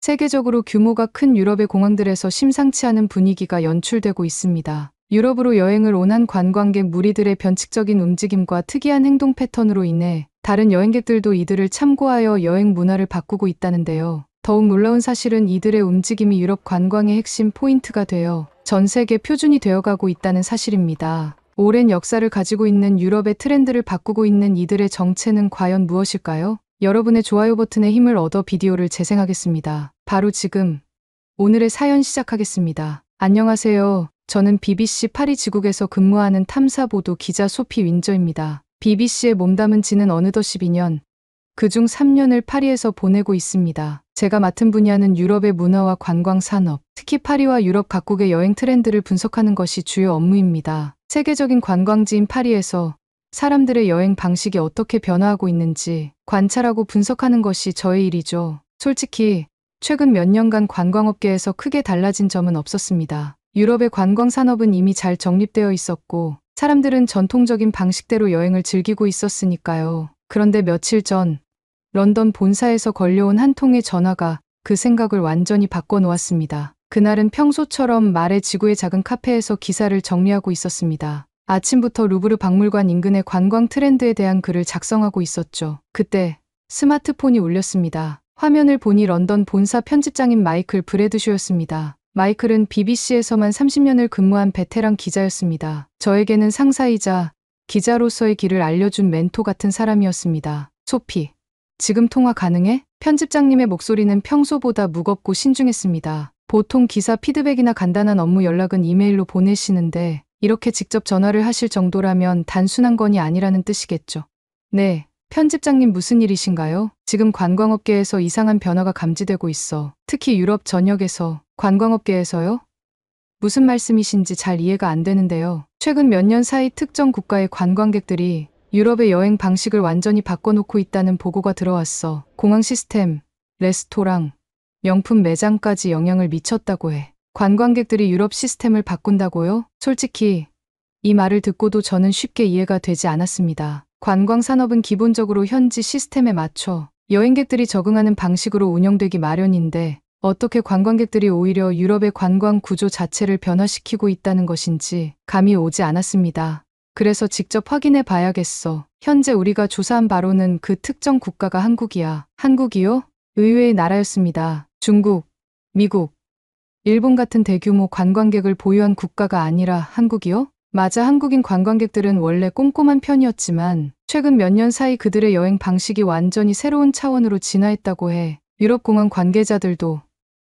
세계적으로 규모가 큰 유럽의 공항들에서 심상치 않은 분위기가 연출되고 있습니다. 유럽으로 여행을 온 한 관광객 무리들의 변칙적인 움직임과 특이한 행동 패턴으로 인해 다른 여행객들도 이들을 참고하여 여행 문화를 바꾸고 있다는데요. 더욱 놀라운 사실은 이들의 움직임이 유럽 관광의 핵심 포인트가 되어 전 세계 표준이 되어가고 있다는 사실입니다. 오랜 역사를 가지고 있는 유럽의 트렌드를 바꾸고 있는 이들의 정체는 과연 무엇일까요? 여러분의 좋아요 버튼에 힘을 얻어 비디오를 재생하겠습니다. 바로 지금 오늘의 사연 시작하겠습니다. 안녕하세요. 저는 BBC 파리 지국에서 근무하는 탐사보도 기자 소피 윈저입니다. BBC에 몸담은 지는 어느덧 12년, 그중 3년을 파리에서 보내고 있습니다. 제가 맡은 분야는 유럽의 문화와 관광 산업, 특히 파리와 유럽 각국의 여행 트렌드를 분석하는 것이 주요 업무입니다. 세계적인 관광지인 파리에서 사람들의 여행 방식이 어떻게 변화하고 있는지 관찰하고 분석하는 것이 저의 일이죠. 솔직히 최근 몇 년간 관광업계에서 크게 달라진 점은 없었습니다. 유럽의 관광 산업은 이미 잘 정립되어 있었고 사람들은 전통적인 방식대로 여행을 즐기고 있었으니까요. 그런데 며칠 전 런던 본사에서 걸려온 한 통의 전화가 그 생각을 완전히 바꿔놓았습니다. 그날은 평소처럼 말의 지구의 작은 카페에서 기사를 정리하고 있었습니다. 아침부터 루브르 박물관 인근의 관광 트렌드에 대한 글을 작성하고 있었죠. 그때 스마트폰이 울렸습니다. 화면을 보니 런던 본사 편집장인 마이클 브래드쇼였습니다. 마이클은 BBC에서만 30년을 근무한 베테랑 기자였습니다. 저에게는 상사이자 기자로서의 길을 알려준 멘토 같은 사람이었습니다. 소피, 지금 통화 가능해? 편집장님의 목소리는 평소보다 무겁고 신중했습니다. 보통 기사 피드백이나 간단한 업무 연락은 이메일로 보내시는데 이렇게 직접 전화를 하실 정도라면 단순한 건이 아니라는 뜻이겠죠. 네, 편집장님 무슨 일이신가요? 지금 관광업계에서 이상한 변화가 감지되고 있어. 특히 유럽 전역에서. 관광업계에서요? 무슨 말씀이신지 잘 이해가 안 되는데요. 최근 몇 년 사이 특정 국가의 관광객들이 유럽의 여행 방식을 완전히 바꿔놓고 있다는 보고가 들어왔어. 공항 시스템, 레스토랑, 명품 매장까지 영향을 미쳤다고 해. 관광객들이 유럽 시스템을 바꾼다고요? 솔직히 이 말을 듣고도 저는 쉽게 이해가 되지 않았습니다. 관광 산업은 기본적으로 현지 시스템에 맞춰 여행객들이 적응하는 방식으로 운영되기 마련인데 어떻게 관광객들이 오히려 유럽의 관광 구조 자체를 변화시키고 있다는 것인지 감이 오지 않았습니다. 그래서 직접 확인해 봐야겠어. 현재 우리가 조사한 바로는 그 특정 국가가 한국이야. 한국이요? 의외의 나라였습니다. 중국, 미국, 일본 같은 대규모 관광객을 보유한 국가가 아니라 한국이요? 맞아, 한국인 관광객들은 원래 꼼꼼한 편이었지만 최근 몇 년 사이 그들의 여행 방식이 완전히 새로운 차원으로 진화했다고 해. 유럽 공항 관계자들도,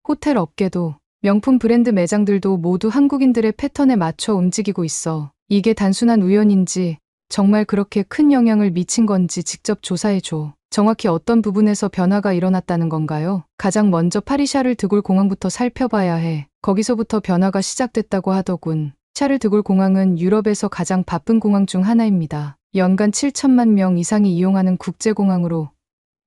호텔 업계도, 명품 브랜드 매장들도 모두 한국인들의 패턴에 맞춰 움직이고 있어. 이게 단순한 우연인지 정말 그렇게 큰 영향을 미친 건지 직접 조사해줘. 정확히 어떤 부분에서 변화가 일어났다는 건가요? 가장 먼저 파리 샤를 드골 공항부터 살펴봐야 해. 거기서부터 변화가 시작됐다고 하더군. 샤를 드골 공항은 유럽에서 가장 바쁜 공항 중 하나입니다. 연간 7천만 명 이상이 이용하는 국제공항으로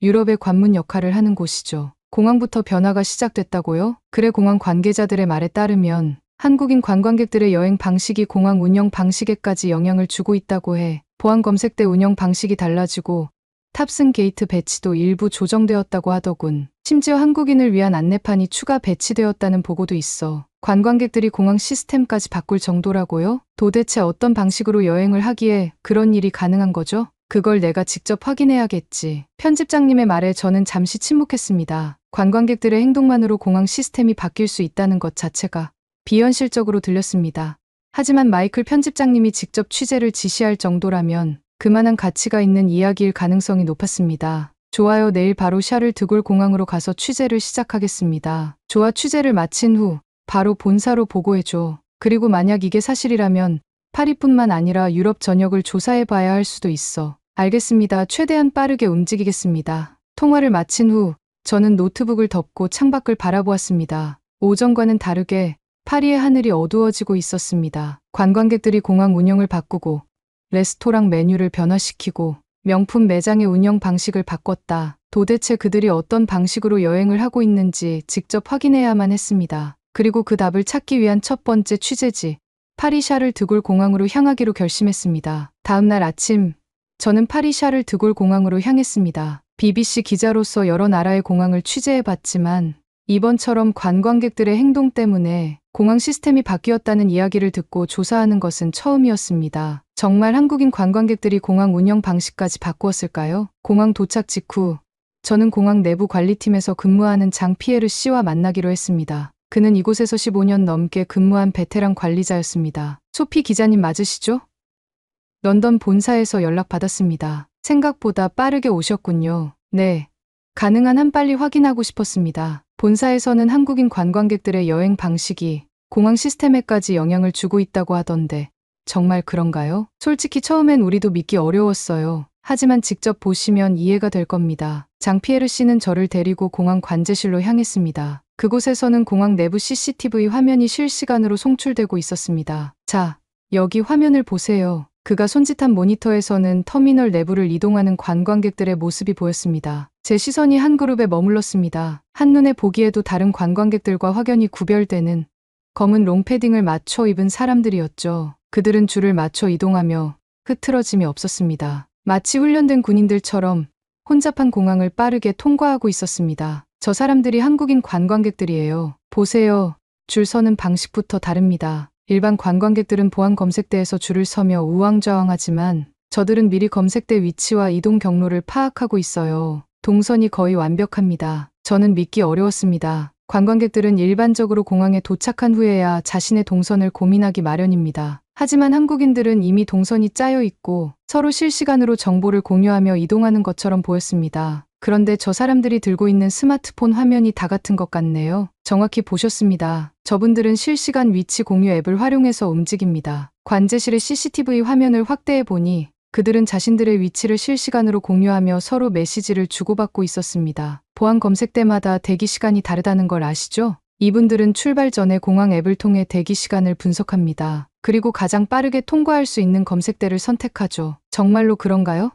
유럽의 관문 역할을 하는 곳이죠. 공항부터 변화가 시작됐다고요? 그래, 공항 관계자들의 말에 따르면 한국인 관광객들의 여행 방식이 공항 운영 방식에까지 영향을 주고 있다고 해. 보안 검색대 운영 방식이 달라지고 탑승 게이트 배치도 일부 조정되었다고 하더군. 심지어 한국인을 위한 안내판이 추가 배치되었다는 보고도 있어. 관광객들이 공항 시스템까지 바꿀 정도라고요? 도대체 어떤 방식으로 여행을 하기에 그런 일이 가능한 거죠? 그걸 내가 직접 확인해야겠지. 편집장님의 말에 저는 잠시 침묵했습니다. 관광객들의 행동만으로 공항 시스템이 바뀔 수 있다는 것 자체가 비현실적으로 들렸습니다. 하지만 마이클 편집장님이 직접 취재를 지시할 정도라면 그만한 가치가 있는 이야기일 가능성이 높았습니다. 좋아요, 내일 바로 샤를 드골 공항으로 가서 취재를 시작하겠습니다. 좋아, 취재를 마친 후 바로 본사로 보고해줘. 그리고 만약 이게 사실이라면 파리뿐만 아니라 유럽 전역을 조사해봐야 할 수도 있어. 알겠습니다. 최대한 빠르게 움직이겠습니다. 통화를 마친 후 저는 노트북을 덮고 창밖을 바라보았습니다. 오전과는 다르게 파리의 하늘이 어두워지고 있었습니다. 관광객들이 공항 운영을 바꾸고 레스토랑 메뉴를 변화시키고 명품 매장의 운영 방식을 바꿨다. 도대체 그들이 어떤 방식으로 여행을 하고 있는지 직접 확인해야만 했습니다. 그리고 그 답을 찾기 위한 첫 번째 취재지, 파리 샤를 드골 공항으로 향하기로 결심했습니다. 다음 날 아침, 저는 파리 샤를 드골 공항으로 향했습니다. BBC 기자로서 여러 나라의 공항을 취재해봤지만 이번처럼 관광객들의 행동 때문에 공항 시스템이 바뀌었다는 이야기를 듣고 조사하는 것은 처음이었습니다. 정말 한국인 관광객들이 공항 운영 방식까지 바꾸었을까요? 공항 도착 직후 저는 공항 내부 관리팀에서 근무하는 장피에르 씨와 만나기로 했습니다. 그는 이곳에서 15년 넘게 근무한 베테랑 관리자였습니다. 소피 기자님 맞으시죠? 런던 본사에서 연락받았습니다. 생각보다 빠르게 오셨군요. 네. 가능한 한 빨리 확인하고 싶었습니다. 본사에서는 한국인 관광객들의 여행 방식이 공항 시스템에까지 영향을 주고 있다고 하던데 정말 그런가요? 솔직히 처음엔 우리도 믿기 어려웠어요. 하지만 직접 보시면 이해가 될 겁니다. 장피에르 씨는 저를 데리고 공항 관제실로 향했습니다. 그곳에서는 공항 내부 CCTV 화면이 실시간으로 송출되고 있었습니다. 자, 여기 화면을 보세요. 그가 손짓한 모니터에서는 터미널 내부를 이동하는 관광객들의 모습이 보였습니다. 제 시선이 한 그룹에 머물렀습니다. 한눈에 보기에도 다른 관광객들과 확연히 구별되는 검은 롱패딩을 맞춰 입은 사람들이었죠. 그들은 줄을 맞춰 이동하며 흐트러짐이 없었습니다. 마치 훈련된 군인들처럼 혼잡한 공항을 빠르게 통과하고 있었습니다. 저 사람들이 한국인 관광객들이에요. 보세요. 줄 서는 방식부터 다릅니다. 일반 관광객들은 보안 검색대에서 줄을 서며 우왕좌왕하지만 저들은 미리 검색대 위치와 이동 경로를 파악하고 있어요. 동선이 거의 완벽합니다. 저는 믿기 어려웠습니다. 관광객들은 일반적으로 공항에 도착한 후에야 자신의 동선을 고민하기 마련입니다. 하지만 한국인들은 이미 동선이 짜여 있고 서로 실시간으로 정보를 공유하며 이동하는 것처럼 보였습니다. 그런데 저 사람들이 들고 있는 스마트폰 화면이 다 같은 것 같네요. 정확히 보셨습니다. 저분들은 실시간 위치 공유 앱을 활용해서 움직입니다. 관제실의 CCTV 화면을 확대해 보니 그들은 자신들의 위치를 실시간으로 공유하며 서로 메시지를 주고받고 있었습니다. 보안 검색대마다 대기 시간이 다르다는 걸 아시죠? 이분들은 출발 전에 공항 앱을 통해 대기 시간을 분석합니다. 그리고 가장 빠르게 통과할 수 있는 검색대를 선택하죠. 정말로 그런가요?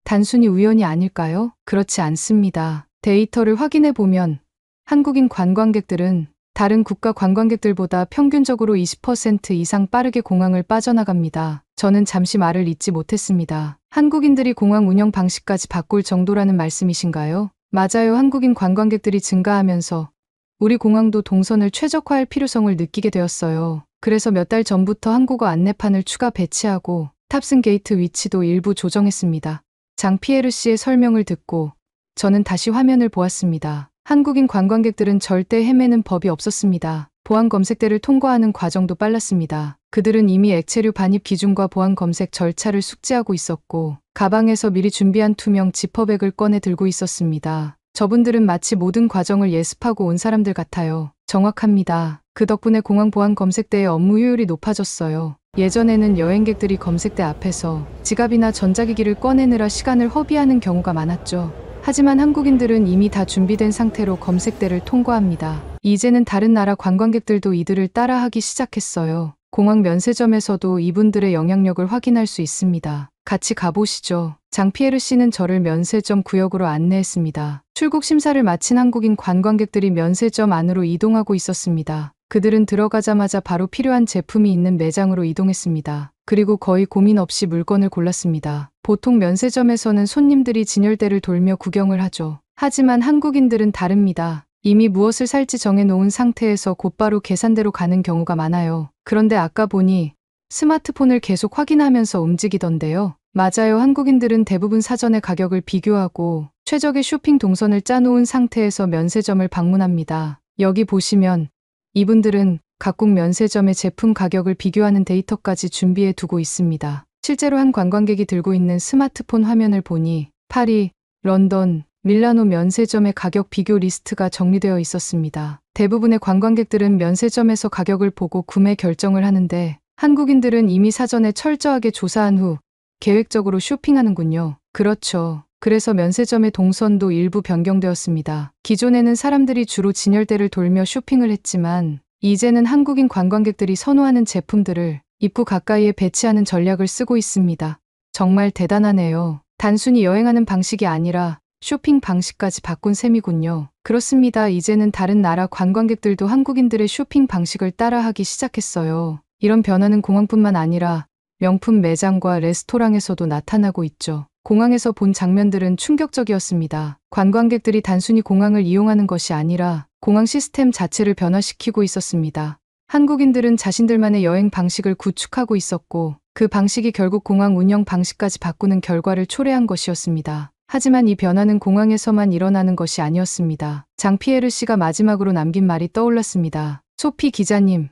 단순히 우연이 아닐까요? 그렇지 않습니다. 데이터를 확인해 보면 한국인 관광객들은 다른 국가 관광객들보다 평균적으로 20% 이상 빠르게 공항을 빠져나갑니다. 저는 잠시 말을 잇지 못했습니다. 한국인들이 공항 운영 방식까지 바꿀 정도라는 말씀이신가요? 맞아요. 한국인 관광객들이 증가하면서 우리 공항도 동선을 최적화할 필요성을 느끼게 되었어요. 그래서 몇 달 전부터 한국어 안내판을 추가 배치하고 탑승 게이트 위치도 일부 조정했습니다. 장피에르 씨의 설명을 듣고 저는 다시 화면을 보았습니다. 한국인 관광객들은 절대 헤매는 법이 없었습니다. 보안 검색대를 통과하는 과정도 빨랐습니다. 그들은 이미 액체류 반입 기준과 보안 검색 절차를 숙지하고 있었고 가방에서 미리 준비한 투명 지퍼백을 꺼내 들고 있었습니다. 저분들은 마치 모든 과정을 예습하고 온 사람들 같아요. 정확합니다. 그 덕분에 공항 보안 검색대의 업무 효율이 높아졌어요. 예전에는 여행객들이 검색대 앞에서 지갑이나 전자기기를 꺼내느라 시간을 허비하는 경우가 많았죠. 하지만 한국인들은 이미 다 준비된 상태로 검색대를 통과합니다. 이제는 다른 나라 관광객들도 이들을 따라하기 시작했어요. 공항 면세점에서도 이분들의 영향력을 확인할 수 있습니다. 같이 가보시죠. 장피에르 씨는 저를 면세점 구역으로 안내했습니다. 출국 심사를 마친 한국인 관광객들이 면세점 안으로 이동하고 있었습니다. 그들은 들어가자마자 바로 필요한 제품이 있는 매장으로 이동했습니다. 그리고 거의 고민 없이 물건을 골랐습니다. 보통 면세점에서는 손님들이 진열대를 돌며 구경을 하죠. 하지만 한국인들은 다릅니다. 이미 무엇을 살지 정해놓은 상태에서 곧바로 계산대로 가는 경우가 많아요. 그런데 아까 보니 스마트폰을 계속 확인하면서 움직이던데요. 맞아요. 한국인들은 대부분 사전에 가격을 비교하고 최적의 쇼핑 동선을 짜놓은 상태에서 면세점을 방문합니다. 여기 보시면 이분들은 각국 면세점의 제품 가격을 비교하는 데이터까지 준비해 두고 있습니다. 실제로 한 관광객이 들고 있는 스마트폰 화면을 보니 파리, 런던, 밀라노 면세점의 가격 비교 리스트가 정리되어 있었습니다. 대부분의 관광객들은 면세점에서 가격을 보고 구매 결정을 하는데 한국인들은 이미 사전에 철저하게 조사한 후 계획적으로 쇼핑하는군요. 그렇죠. 그래서 면세점의 동선도 일부 변경되었습니다. 기존에는 사람들이 주로 진열대를 돌며 쇼핑을 했지만 이제는 한국인 관광객들이 선호하는 제품들을 입구 가까이에 배치하는 전략을 쓰고 있습니다. 정말 대단하네요. 단순히 여행하는 방식이 아니라 쇼핑 방식까지 바꾼 셈이군요. 그렇습니다. 이제는 다른 나라 관광객들도 한국인들의 쇼핑 방식을 따라하기 시작했어요. 이런 변화는 공항뿐만 아니라 명품 매장과 레스토랑에서도 나타나고 있죠. 공항에서 본 장면들은 충격적이었습니다. 관광객들이 단순히 공항을 이용하는 것이 아니라 공항 시스템 자체를 변화시키고 있었습니다. 한국인들은 자신들만의 여행 방식을 구축하고 있었고 그 방식이 결국 공항 운영 방식까지 바꾸는 결과를 초래한 것이었습니다. 하지만 이 변화는 공항에서만 일어나는 것이 아니었습니다. 장피에르 씨가 마지막으로 남긴 말이 떠올랐습니다. 소피 기자님,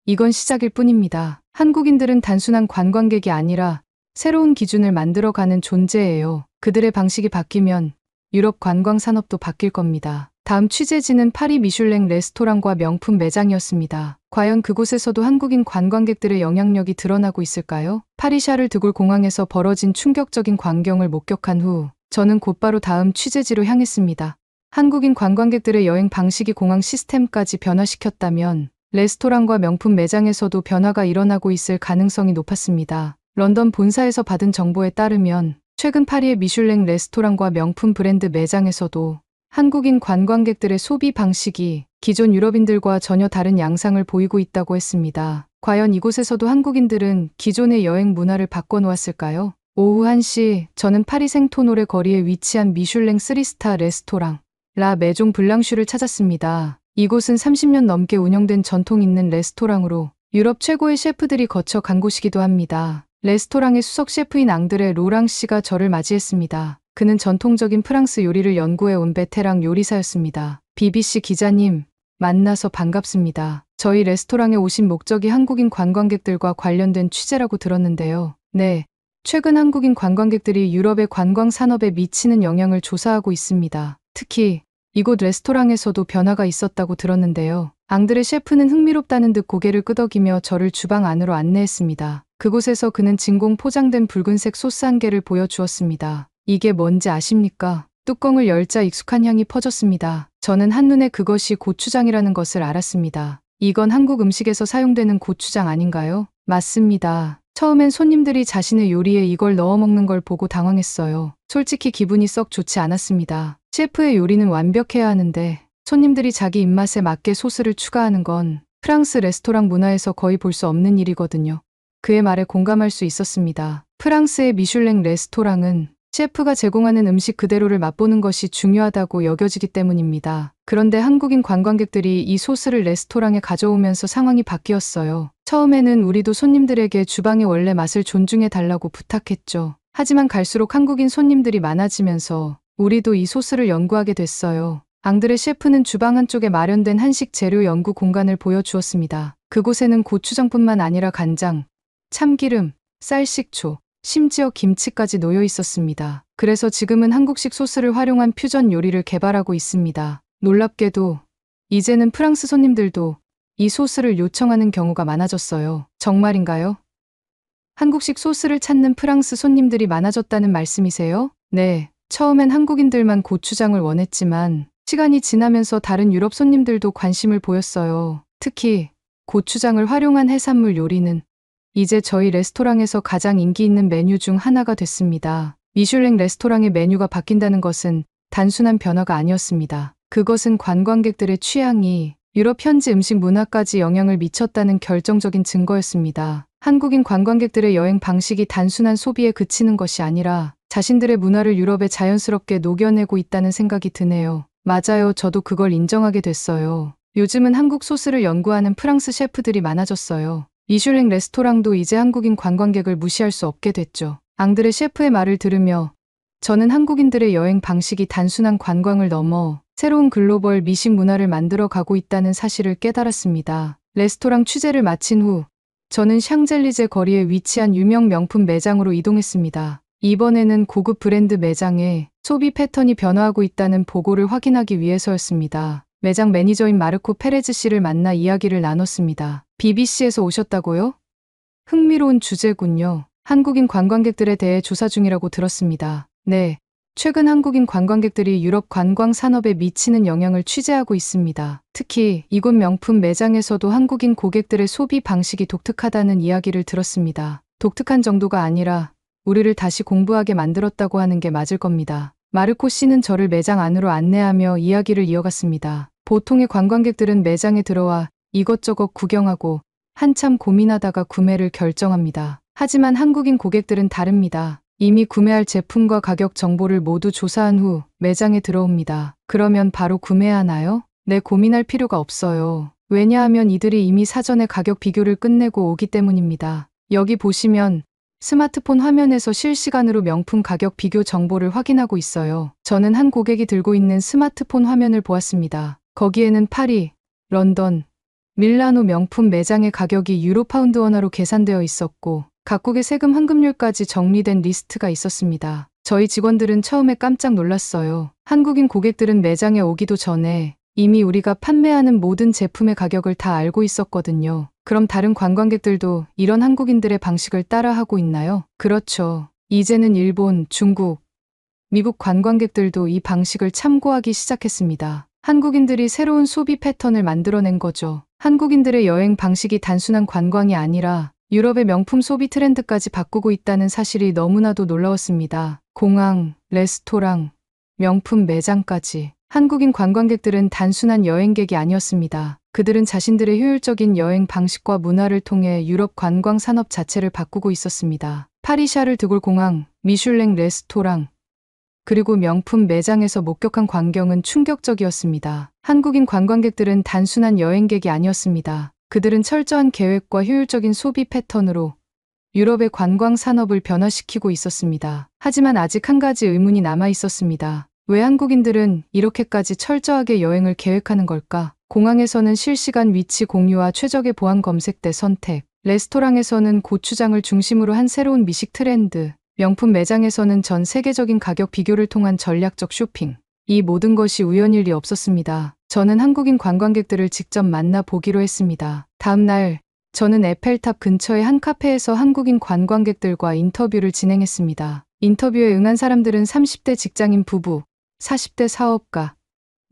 이건 시작일 뿐입니다. 한국인들은 단순한 관광객이 아니라 새로운 기준을 만들어가는 존재예요. 그들의 방식이 바뀌면 유럽 관광 산업도 바뀔 겁니다. 다음 취재지는 파리 미슐랭 레스토랑과 명품 매장이었습니다. 과연 그곳에서도 한국인 관광객들의 영향력이 드러나고 있을까요? 파리 샤를 드골 공항에서 벌어진 충격적인 광경을 목격한 후 저는 곧바로 다음 취재지로 향했습니다. 한국인 관광객들의 여행 방식이 공항 시스템까지 변화시켰다면 레스토랑과 명품 매장에서도 변화가 일어나고 있을 가능성이 높았습니다. 런던 본사에서 받은 정보에 따르면 최근 파리의 미슐랭 레스토랑과 명품 브랜드 매장에서도 한국인 관광객들의 소비 방식이 기존 유럽인들과 전혀 다른 양상을 보이고 있다고 했습니다. 과연 이곳에서도 한국인들은 기존의 여행 문화를 바꿔놓았을까요? 오후 1시 저는 파리 생토노레 거리에 위치한 미슐랭 3스타 레스토랑 라 메종 블랑슈를 찾았습니다. 이곳은 30년 넘게 운영된 전통 있는 레스토랑으로 유럽 최고의 셰프들이 거쳐 간 곳이기도 합니다. 레스토랑의 수석 셰프인 앙드레 로랑 씨가 저를 맞이했습니다. 그는 전통적인 프랑스 요리를 연구해온 베테랑 요리사였습니다. BBC 기자님, 만나서 반갑습니다. 저희 레스토랑에 오신 목적이 한국인 관광객들과 관련된 취재라고 들었는데요. 네, 최근 한국인 관광객들이 유럽의 관광 산업에 미치는 영향을 조사하고 있습니다. 특히 이곳 레스토랑에서도 변화가 있었다고 들었는데요. 앙드레 셰프는 흥미롭다는 듯 고개를 끄덕이며 저를 주방 안으로 안내했습니다. 그곳에서 그는 진공 포장된 붉은색 소스 한 개를 보여주었습니다. 이게 뭔지 아십니까? 뚜껑을 열자 익숙한 향이 퍼졌습니다. 저는 한눈에 그것이 고추장이라는 것을 알았습니다. 이건 한국 음식에서 사용되는 고추장 아닌가요? 맞습니다. 처음엔 손님들이 자신의 요리에 이걸 넣어 먹는 걸 보고 당황했어요. 솔직히 기분이 썩 좋지 않았습니다. 셰프의 요리는 완벽해야 하는데 손님들이 자기 입맛에 맞게 소스를 추가하는 건 프랑스 레스토랑 문화에서 거의 볼 수 없는 일이거든요. 그의 말에 공감할 수 있었습니다. 프랑스의 미슐랭 레스토랑은 셰프가 제공하는 음식 그대로를 맛보는 것이 중요하다고 여겨지기 때문입니다. 그런데 한국인 관광객들이 이 소스를 레스토랑에 가져오면서 상황이 바뀌었어요. 처음에는 우리도 손님들에게 주방의 원래 맛을 존중해 달라고 부탁했죠. 하지만 갈수록 한국인 손님들이 많아지면서 우리도 이 소스를 연구하게 됐어요. 앙드레 셰프는 주방 한쪽에 마련된 한식 재료 연구 공간을 보여주었습니다. 그곳에는 고추장뿐만 아니라 간장, 참기름, 쌀식초, 심지어 김치까지 놓여 있었습니다. 그래서 지금은 한국식 소스를 활용한 퓨전 요리를 개발하고 있습니다. 놀랍게도 이제는 프랑스 손님들도 이 소스를 요청하는 경우가 많아졌어요. 정말인가요? 한국식 소스를 찾는 프랑스 손님들이 많아졌다는 말씀이세요? 네, 처음엔 한국인들만 고추장을 원했지만 시간이 지나면서 다른 유럽 손님들도 관심을 보였어요. 특히 고추장을 활용한 해산물 요리는 이제 저희 레스토랑에서 가장 인기 있는 메뉴 중 하나가 됐습니다. 미슐랭 레스토랑의 메뉴가 바뀐다는 것은 단순한 변화가 아니었습니다. 그것은 관광객들의 취향이 유럽 현지 음식 문화까지 영향을 미쳤다는 결정적인 증거였습니다. 한국인 관광객들의 여행 방식이 단순한 소비에 그치는 것이 아니라 자신들의 문화를 유럽에 자연스럽게 녹여내고 있다는 생각이 드네요. 맞아요. 저도 그걸 인정하게 됐어요. 요즘은 한국 소스를 연구하는 프랑스 셰프들이 많아졌어요. 미슐랭 레스토랑도 이제 한국인 관광객을 무시할 수 없게 됐죠. 앙드레 셰프의 말을 들으며 저는 한국인들의 여행 방식이 단순한 관광을 넘어 새로운 글로벌 미식 문화를 만들어 가고 있다는 사실을 깨달았습니다. 레스토랑 취재를 마친 후 저는 샹젤리제 거리에 위치한 유명 명품 매장으로 이동했습니다. 이번에는 고급 브랜드 매장에 소비 패턴이 변화하고 있다는 보고를 확인하기 위해서였습니다. 매장 매니저인 마르코 페레즈 씨를 만나 이야기를 나눴습니다. BBC에서 오셨다고요? 흥미로운 주제군요. 한국인 관광객들에 대해 조사 중이라고 들었습니다. 네, 최근 한국인 관광객들이 유럽 관광 산업에 미치는 영향을 취재하고 있습니다. 특히 이곳 명품 매장에서도 한국인 고객들의 소비 방식이 독특하다는 이야기를 들었습니다. 독특한 정도가 아니라 우리를 다시 공부하게 만들었다고 하는 게 맞을 겁니다. 마르코 씨는 저를 매장 안으로 안내하며 이야기를 이어갔습니다. 보통의 관광객들은 매장에 들어와 이것저것 구경하고 한참 고민하다가 구매를 결정합니다. 하지만 한국인 고객들은 다릅니다. 이미 구매할 제품과 가격 정보를 모두 조사한 후 매장에 들어옵니다. 그러면 바로 구매하나요? 네, 고민할 필요가 없어요. 왜냐하면 이들이 이미 사전에 가격 비교를 끝내고 오기 때문입니다. 여기 보시면 스마트폰 화면에서 실시간으로 명품 가격 비교 정보를 확인하고 있어요. 저는 한 고객이 들고 있는 스마트폰 화면을 보았습니다. 거기에는 파리, 런던, 밀라노 명품 매장의 가격이 유로 파운드 원화로 계산되어 있었고 각국의 세금 환급률까지 정리된 리스트가 있었습니다. 저희 직원들은 처음에 깜짝 놀랐어요. 한국인 고객들은 매장에 오기도 전에 이미 우리가 판매하는 모든 제품의 가격을 다 알고 있었거든요. 그럼 다른 관광객들도 이런 한국인들의 방식을 따라하고 있나요? 그렇죠. 이제는 일본, 중국, 미국 관광객들도 이 방식을 참고하기 시작했습니다. 한국인들이 새로운 소비 패턴을 만들어낸 거죠. 한국인들의 여행 방식이 단순한 관광이 아니라 유럽의 명품 소비 트렌드까지 바꾸고 있다는 사실이 너무나도 놀라웠습니다. 공항, 레스토랑, 명품 매장까지. 한국인 관광객들은 단순한 여행객이 아니었습니다. 그들은 자신들의 효율적인 여행 방식과 문화를 통해 유럽 관광 산업 자체를 바꾸고 있었습니다. 파리 샤를 드골 공항, 미슐랭 레스토랑, 그리고 명품 매장에서 목격한 광경은 충격적이었습니다. 한국인 관광객들은 단순한 여행객이 아니었습니다. 그들은 철저한 계획과 효율적인 소비 패턴으로 유럽의 관광 산업을 변화시키고 있었습니다. 하지만 아직 한 가지 의문이 남아 있었습니다. 왜 한국인들은 이렇게까지 철저하게 여행을 계획하는 걸까? 공항에서는 실시간 위치 공유와 최적의 보안 검색대 선택, 레스토랑에서는 고추장을 중심으로 한 새로운 미식 트렌드, 명품 매장에서는 전 세계적인 가격 비교를 통한 전략적 쇼핑. 이 모든 것이 우연일 리 없었습니다. 저는 한국인 관광객들을 직접 만나 보기로 했습니다. 다음 날, 저는 에펠탑 근처의 한 카페에서 한국인 관광객들과 인터뷰를 진행했습니다. 인터뷰에 응한 사람들은 30대 직장인 부부, 40대 사업가,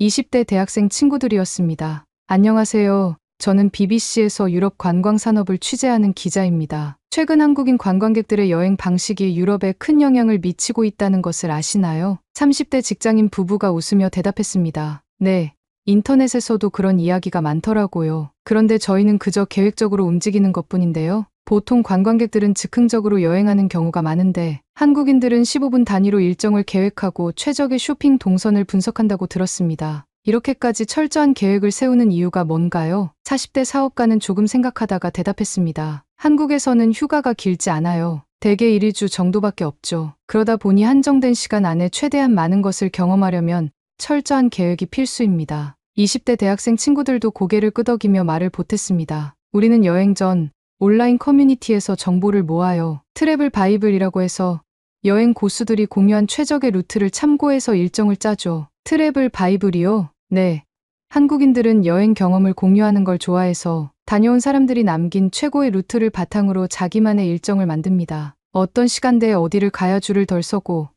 20대 대학생 친구들이었습니다. 안녕하세요. 저는 BBC에서 유럽 관광 산업을 취재하는 기자입니다. 최근 한국인 관광객들의 여행 방식이 유럽에 큰 영향을 미치고 있다는 것을 아시나요? 30대 직장인 부부가 웃으며 대답했습니다. 네, 인터넷에서도 그런 이야기가 많더라고요. 그런데 저희는 그저 계획적으로 움직이는 것뿐인데요. 보통 관광객들은 즉흥적으로 여행하는 경우가 많은데 한국인들은 15분 단위로 일정을 계획하고 최적의 쇼핑 동선을 분석한다고 들었습니다. 이렇게까지 철저한 계획을 세우는 이유가 뭔가요? 40대 사업가는 조금 생각하다가 대답했습니다. 한국에서는 휴가가 길지 않아요. 대개 1~2주 정도밖에 없죠. 그러다 보니 한정된 시간 안에 최대한 많은 것을 경험하려면 철저한 계획이 필수입니다. 20대 대학생 친구들도 고개를 끄덕이며 말을 보탰습니다. 우리는 여행 전 온라인 커뮤니티에서 정보를 모아요. 트래블 바이블이라고 해서 여행 고수들이 공유한 최적의 루트를 참고해서 일정을 짜죠. 트래블 바이블이요? 네. 한국인들은 여행 경험을 공유하는 걸 좋아해서 다녀온 사람들이 남긴 최고의 루트를 바탕으로 자기만의 일정을 만듭니다. 어떤 시간대에 어디를 가야 줄을 덜 서고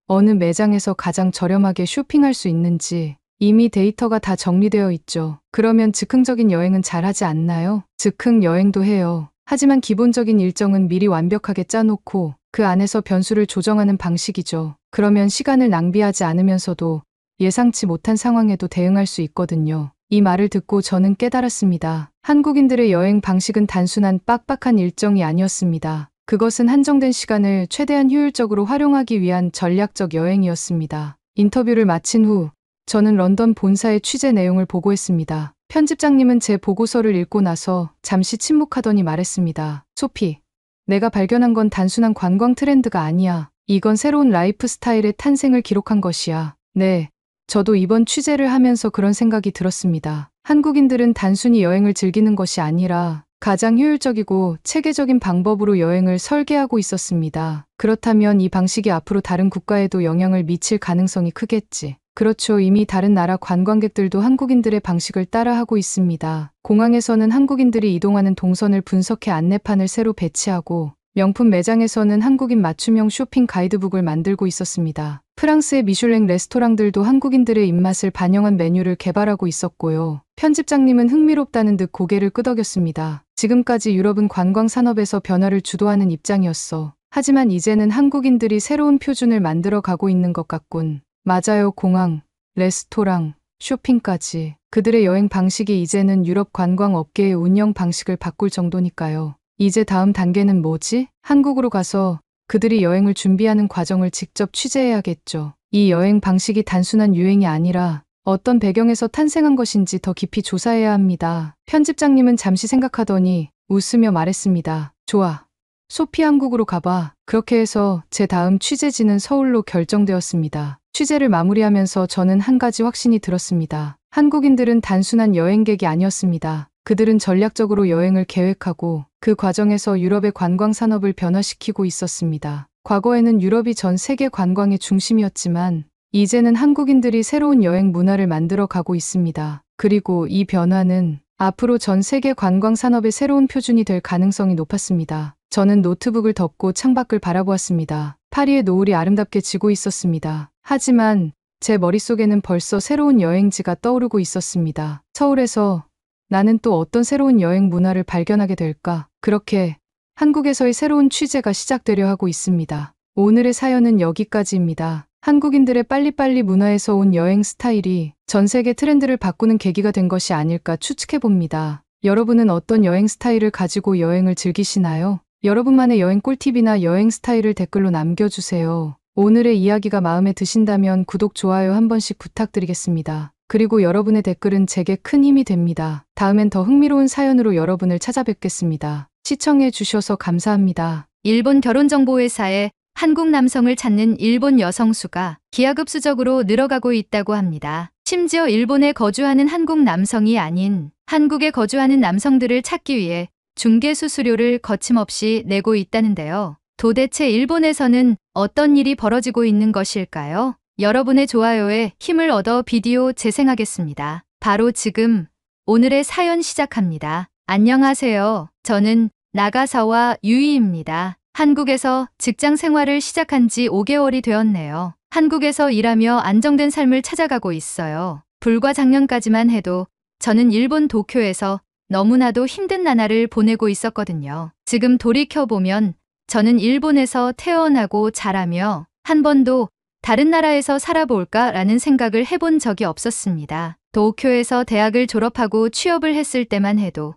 어느 매장에서 가장 저렴하게 쇼핑할 수 있는지 이미 데이터가 다 정리되어 있죠. 그러면 즉흥적인 여행은 잘하지 않나요? 즉흥 여행도 해요. 하지만 기본적인 일정은 미리 완벽하게 짜놓고 그 안에서 변수를 조정하는 방식이죠. 그러면 시간을 낭비하지 않으면서도 예상치 못한 상황에도 대응할 수 있거든요. 이 말을 듣고 저는 깨달았습니다. 한국인들의 여행 방식은 단순한 빡빡한 일정이 아니었습니다. 그것은 한정된 시간을 최대한 효율적으로 활용하기 위한 전략적 여행이었습니다. 인터뷰를 마친 후 저는 런던 본사의 취재 내용을 보고했습니다. 편집장님은 제 보고서를 읽고 나서 잠시 침묵하더니 말했습니다. 소피, 내가 발견한 건 단순한 관광 트렌드가 아니야. 이건 새로운 라이프 스타일의 탄생을 기록한 것이야. 네. 저도 이번 취재를 하면서 그런 생각이 들었습니다. 한국인들은 단순히 여행을 즐기는 것이 아니라 가장 효율적이고 체계적인 방법으로 여행을 설계하고 있었습니다. 그렇다면 이 방식이 앞으로 다른 국가에도 영향을 미칠 가능성이 크겠지. 그렇죠. 이미 다른 나라 관광객들도 한국인들의 방식을 따라하고 있습니다. 공항에서는 한국인들이 이동하는 동선을 분석해 안내판을 새로 배치하고 명품 매장에서는 한국인 맞춤형 쇼핑 가이드북을 만들고 있었습니다. 프랑스의 미슐랭 레스토랑들도 한국인들의 입맛을 반영한 메뉴를 개발하고 있었고요. 편집장님은 흥미롭다는 듯 고개를 끄덕였습니다. 지금까지 유럽은 관광 산업에서 변화를 주도하는 입장이었어. 하지만 이제는 한국인들이 새로운 표준을 만들어 가고 있는 것 같군. 맞아요. 공항, 레스토랑, 쇼핑까지. 그들의 여행 방식이 이제는 유럽 관광 업계의 운영 방식을 바꿀 정도니까요. 이제 다음 단계는 뭐지? 한국으로 가서 그들이 여행을 준비하는 과정을 직접 취재해야겠죠. 이 여행 방식이 단순한 유행이 아니라 어떤 배경에서 탄생한 것인지 더 깊이 조사해야 합니다. 편집장님은 잠시 생각하더니 웃으며 말했습니다. 좋아. 소피 한국으로 가봐. 그렇게 해서 제 다음 취재지는 서울로 결정되었습니다. 취재를 마무리하면서 저는 한 가지 확신이 들었습니다. 한국인들은 단순한 여행객이 아니었습니다. 그들은 전략적으로 여행을 계획하고 그 과정에서 유럽의 관광 산업을 변화시키고 있었습니다. 과거에는 유럽이 전 세계 관광의 중심이었지만 이제는 한국인들이 새로운 여행 문화를 만들어 가고 있습니다. 그리고 이 변화는 앞으로 전 세계 관광 산업의 새로운 표준이 될 가능성이 높았습니다. 저는 노트북을 덮고 창밖을 바라보았습니다. 파리의 노을이 아름답게 지고 있었습니다. 하지만 제 머릿속에는 벌써 새로운 여행지가 떠오르고 있었습니다. 서울에서 나는 또 어떤 새로운 여행 문화를 발견하게 될까? 그렇게 한국에서의 새로운 취재가 시작되려 하고 있습니다. 오늘의 사연은 여기까지입니다. 한국인들의 빨리빨리 문화에서 온 여행 스타일이 전 세계 트렌드를 바꾸는 계기가 된 것이 아닐까 추측해봅니다. 여러분은 어떤 여행 스타일을 가지고 여행을 즐기시나요? 여러분만의 여행 꿀팁이나 여행 스타일을 댓글로 남겨주세요. 오늘의 이야기가 마음에 드신다면 구독, 좋아요 한 번씩 부탁드리겠습니다. 그리고 여러분의 댓글은 제게 큰 힘이 됩니다. 다음엔 더 흥미로운 사연으로 여러분을 찾아뵙겠습니다. 시청해 주셔서 감사합니다. 일본 결혼정보회사에 한국 남성을 찾는 일본 여성 수가 기하급수적으로 늘어가고 있다고 합니다. 심지어 일본에 거주하는 한국 남성이 아닌 한국에 거주하는 남성들을 찾기 위해 중개 수수료를 거침없이 내고 있다는데요. 도대체 일본에서는 어떤 일이 벌어지고 있는 것일까요? 여러분의 좋아요에 힘을 얻어 비디오 재생하겠습니다. 바로 지금 오늘의 사연 시작합니다. 안녕하세요. 저는 나가사와 유이입니다. 한국에서 직장 생활을 시작한 지 5개월이 되었네요. 한국에서 일하며 안정된 삶을 찾아가고 있어요. 불과 작년까지만 해도 저는 일본 도쿄에서 너무나도 힘든 나날을 보내고 있었거든요. 지금 돌이켜보면 저는 일본에서 태어나고 자라며 한 번도 다른 나라에서 살아볼까라는 생각을 해본 적이 없었습니다. 도쿄에서 대학을 졸업하고 취업을 했을 때만 해도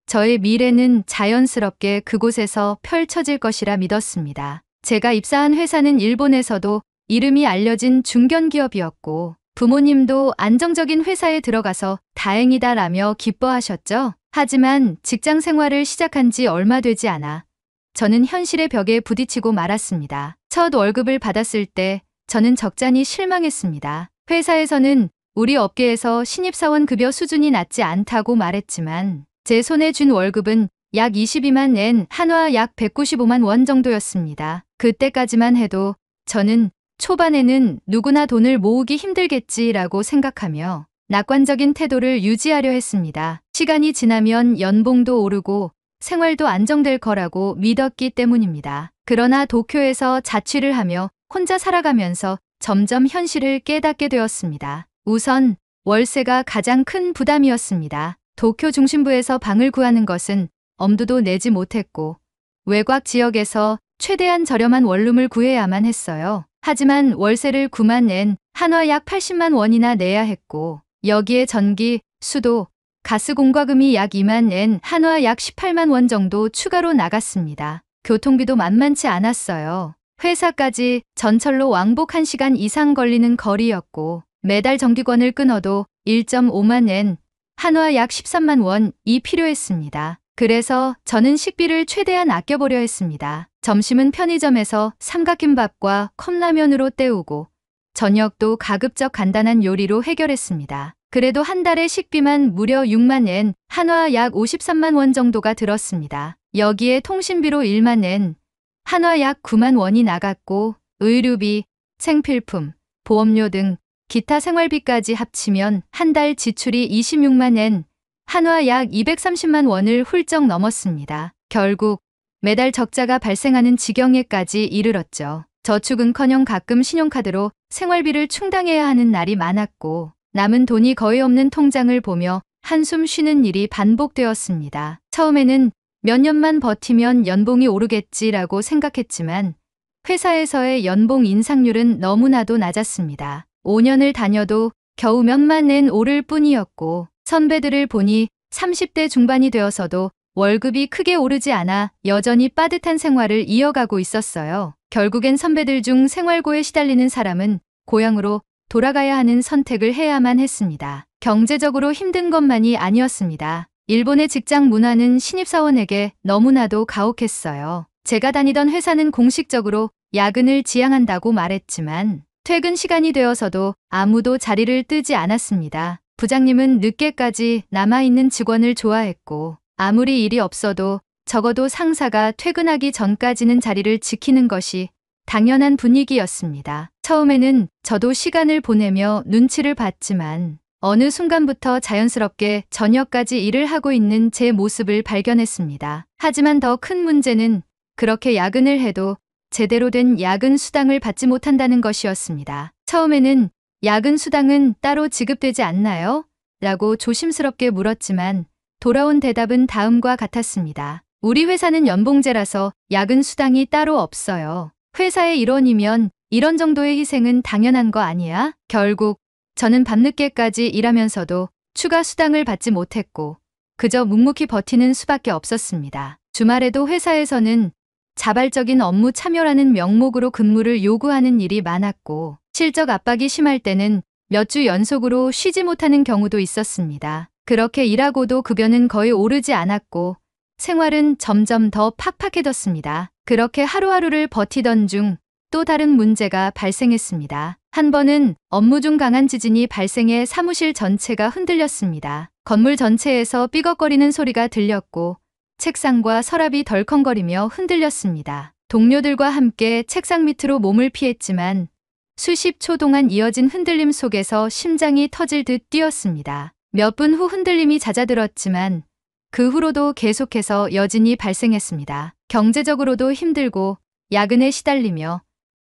저의 미래는 자연스럽게 그곳에서 펼쳐질 것이라 믿었습니다. 제가 입사한 회사는 일본에서도 이름이 알려진 중견기업이었고 부모님도 안정적인 회사에 들어가서 다행이다라며 기뻐하셨죠. 하지만 직장 생활을 시작한 지 얼마 되지 않아 저는 현실의 벽에 부딪히고 말았습니다. 첫 월급을 받았을 때 저는 적잖이 실망했습니다. 회사에서는 우리 업계에서 신입사원 급여 수준이 낮지 않다고 말했지만 제 손에 쥔 월급은 약 22만 엔, 한화 약 195만 원 정도였습니다. 그때까지만 해도 저는 초반에는 누구나 돈을 모으기 힘들겠지라고 생각하며 낙관적인 태도를 유지하려 했습니다. 시간이 지나면 연봉도 오르고 생활도 안정될 거라고 믿었기 때문입니다. 그러나 도쿄에서 자취를 하며 혼자 살아가면서 점점 현실을 깨닫게 되었습니다. 우선 월세가 가장 큰 부담이었습니다. 도쿄 중심부에서 방을 구하는 것은 엄두도 내지 못했고 외곽 지역에서 최대한 저렴한 원룸을 구해야만 했어요. 하지만 월세를 9만 엔, 한화 약 80만 원이나 내야 했고 여기에 전기, 수도, 가스 공과금이 약 2만 엔, 한화 약 18만 원 정도 추가로 나갔습니다. 교통비도 만만치 않았어요. 회사까지 전철로 왕복 1시간 이상 걸리는 거리였고 매달 정기권을 끊어도 1.5만 엔, 한화 약 13만 원이 필요했습니다. 그래서 저는 식비를 최대한 아껴보려 했습니다. 점심은 편의점에서 삼각김밥과 컵라면으로 때우고 저녁도 가급적 간단한 요리로 해결했습니다. 그래도 한 달에 식비만 무려 6만 엔, 한화 약 53만 원 정도가 들었습니다. 여기에 통신비로 1만 엔, 한화 약 9만 원이 나갔고 의류비, 생필품, 보험료 등 기타 생활비까지 합치면 한 달 지출이 26만 엔, 한화 약 230만 원을 훌쩍 넘었습니다. 결국 매달 적자가 발생하는 지경에까지 이르렀죠. 저축은커녕 가끔 신용카드로 생활비를 충당해야 하는 날이 많았고 남은 돈이 거의 없는 통장을 보며 한숨 쉬는 일이 반복되었습니다. 처음에는 몇 년만 버티면 연봉이 오르겠지라고 생각했지만 회사에서의 연봉 인상률은 너무나도 낮았습니다. 5년을 다녀도 겨우 몇만 엔 오를 뿐이었고 선배들을 보니 30대 중반이 되어서도 월급이 크게 오르지 않아 여전히 빠듯한 생활을 이어가고 있었어요. 결국엔 선배들 중 생활고에 시달리는 사람은 고향으로 돌아가야 하는 선택을 해야만 했습니다. 경제적으로 힘든 것만이 아니었습니다. 일본의 직장 문화는 신입사원에게 너무나도 가혹했어요. 제가 다니던 회사는 공식적으로 야근을 지향한다고 말했지만 퇴근 시간이 되어서도 아무도 자리를 뜨지 않았습니다. 부장님은 늦게까지 남아있는 직원을 좋아했고 아무리 일이 없어도 적어도 상사가 퇴근하기 전까지는 자리를 지키는 것이 당연한 분위기였습니다. 처음에는 저도 시간을 보내며 눈치를 봤지만 어느 순간부터 자연스럽게 저녁까지 일을 하고 있는 제 모습을 발견했습니다. 하지만 더 큰 문제는 그렇게 야근을 해도 제대로 된 야근 수당을 받지 못한다는 것이었습니다. 처음에는 야근 수당은 따로 지급되지 않나요? 라고 조심스럽게 물었지만 돌아온 대답은 다음과 같았습니다. 우리 회사는 연봉제라서 야근 수당이 따로 없어요. 회사의 일원이면 이런 정도의 희생은 당연한 거 아니야? 결국 저는 밤늦게까지 일하면서도 추가 수당을 받지 못했고 그저 묵묵히 버티는 수밖에 없었습니다. 주말에도 회사에서는 자발적인 업무 참여라는 명목으로 근무를 요구하는 일이 많았고 실적 압박이 심할 때는 몇 주 연속으로 쉬지 못하는 경우도 있었습니다. 그렇게 일하고도 급여는 거의 오르지 않았고 생활은 점점 더 팍팍해졌습니다. 그렇게 하루하루를 버티던 중 또 다른 문제가 발생했습니다. 한 번은 업무 중 강한 지진이 발생해 사무실 전체가 흔들렸습니다. 건물 전체에서 삐걱거리는 소리가 들렸고 책상과 서랍이 덜컹거리며 흔들렸습니다. 동료들과 함께 책상 밑으로 몸을 피했지만 수십 초 동안 이어진 흔들림 속에서 심장이 터질 듯 뛰었습니다. 몇 분 후 흔들림이 잦아들었지만 그 후로도 계속해서 여진이 발생했습니다. 경제적으로도 힘들고 야근에 시달리며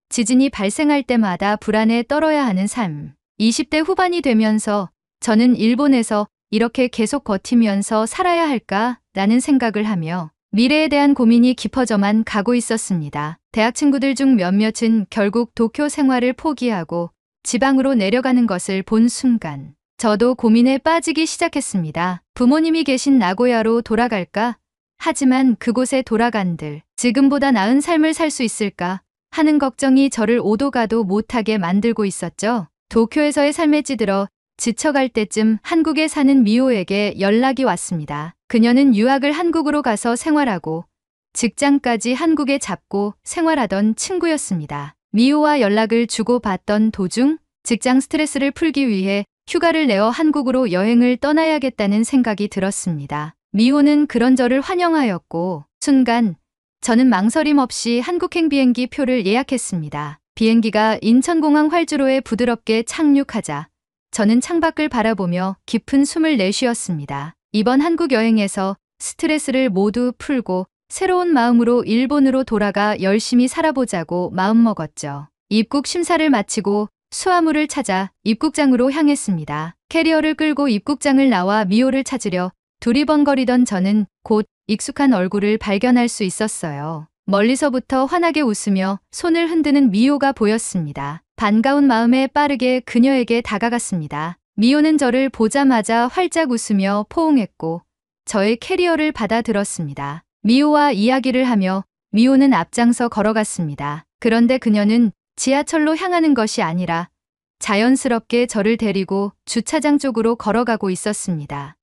지진이 발생할 때마다 불안에 떨어야 하는 삶. 20대 후반이 되면서 저는 일본에서 이렇게 계속 버티면서 살아야 할까라는 생각을 하며 미래에 대한 고민이 깊어져만 가고 있었습니다. 대학 친구들 중 몇몇은 결국 도쿄 생활을 포기하고 지방으로 내려가는 것을 본 순간 저도 고민에 빠지기 시작했습니다. 부모님이 계신 나고야로 돌아갈까? 하지만 그곳에 돌아간들 지금보다 나은 삶을 살 수 있을까? 하는 걱정이 저를 오도 가도 못하게 만들고 있었죠. 도쿄에서의 삶에 찌들어 지쳐갈 때쯤 한국에 사는 미호에게 연락이 왔습니다. 그녀는 유학을 한국으로 가서 생활하고 직장까지 한국에 잡고 생활하던 친구였습니다. 미호와 연락을 주고받던 도중 직장 스트레스를 풀기 위해 휴가를 내어 한국으로 여행을 떠나야겠다는 생각이 들었습니다. 미호는 그런 저를 환영하였고 순간 저는 망설임 없이 한국행 비행기 표를 예약했습니다. 비행기가 인천공항 활주로에 부드럽게 착륙하자 저는 창밖을 바라보며 깊은 숨을 내쉬었습니다. 이번 한국 여행에서 스트레스를 모두 풀고 새로운 마음으로 일본으로 돌아가 열심히 살아보자고 마음먹었죠. 입국 심사를 마치고 수화물을 찾아 입국장으로 향했습니다. 캐리어를 끌고 입국장을 나와 미호를 찾으려 두리번거리던 저는 곧 익숙한 얼굴을 발견할 수 있었어요. 멀리서부터 환하게 웃으며 손을 흔드는 미호가 보였습니다. 반가운 마음에 빠르게 그녀에게 다가갔습니다. 미호는 저를 보자마자 활짝 웃으며 포옹했고 저의 캐리어를 받아들었습니다. 미호와 이야기를 하며 미호는 앞장서 걸어갔습니다. 그런데 그녀는 지하철로 향하는 것이 아니라 자연스럽게 저를 데리고 주차장 쪽으로 걸어가고 있었습니다.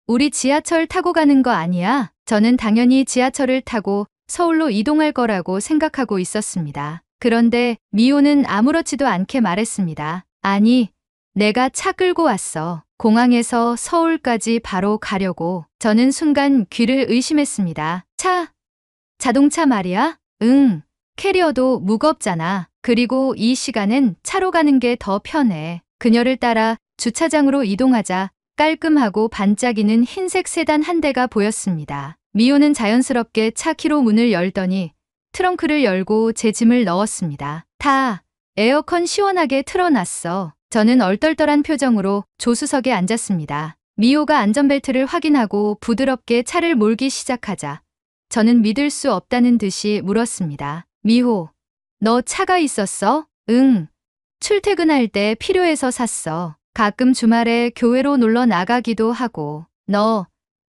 우리 지하철 타고 가는 거 아니야? 저는 당연히 지하철을 타고 서울로 이동할 거라고 생각하고 있었습니다. 그런데 미호는 아무렇지도 않게 말했습니다. 아니, 내가 차 끌고 왔어. 공항에서 서울까지 바로 가려고. 저는 순간 귀를 의심했습니다. 자동차 말이야? 응. 캐리어도 무겁잖아. 그리고 이 시간엔 차로 가는 게 더 편해. 그녀를 따라 주차장으로 이동하자 깔끔하고 반짝이는 흰색 세단 한 대가 보였습니다. 미호는 자연스럽게 차 키로 문을 열더니 트렁크를 열고 제 짐을 넣었습니다. 에어컨 시원하게 틀어놨어. 저는 얼떨떨한 표정으로 조수석에 앉았습니다. 미호가 안전벨트를 확인하고 부드럽게 차를 몰기 시작하자 저는 믿을 수 없다는 듯이 물었습니다. 미호, 너 차가 있었어? 응. 출퇴근할 때 필요해서 샀어. 가끔 주말에 교회로 놀러 나가기도 하고. 너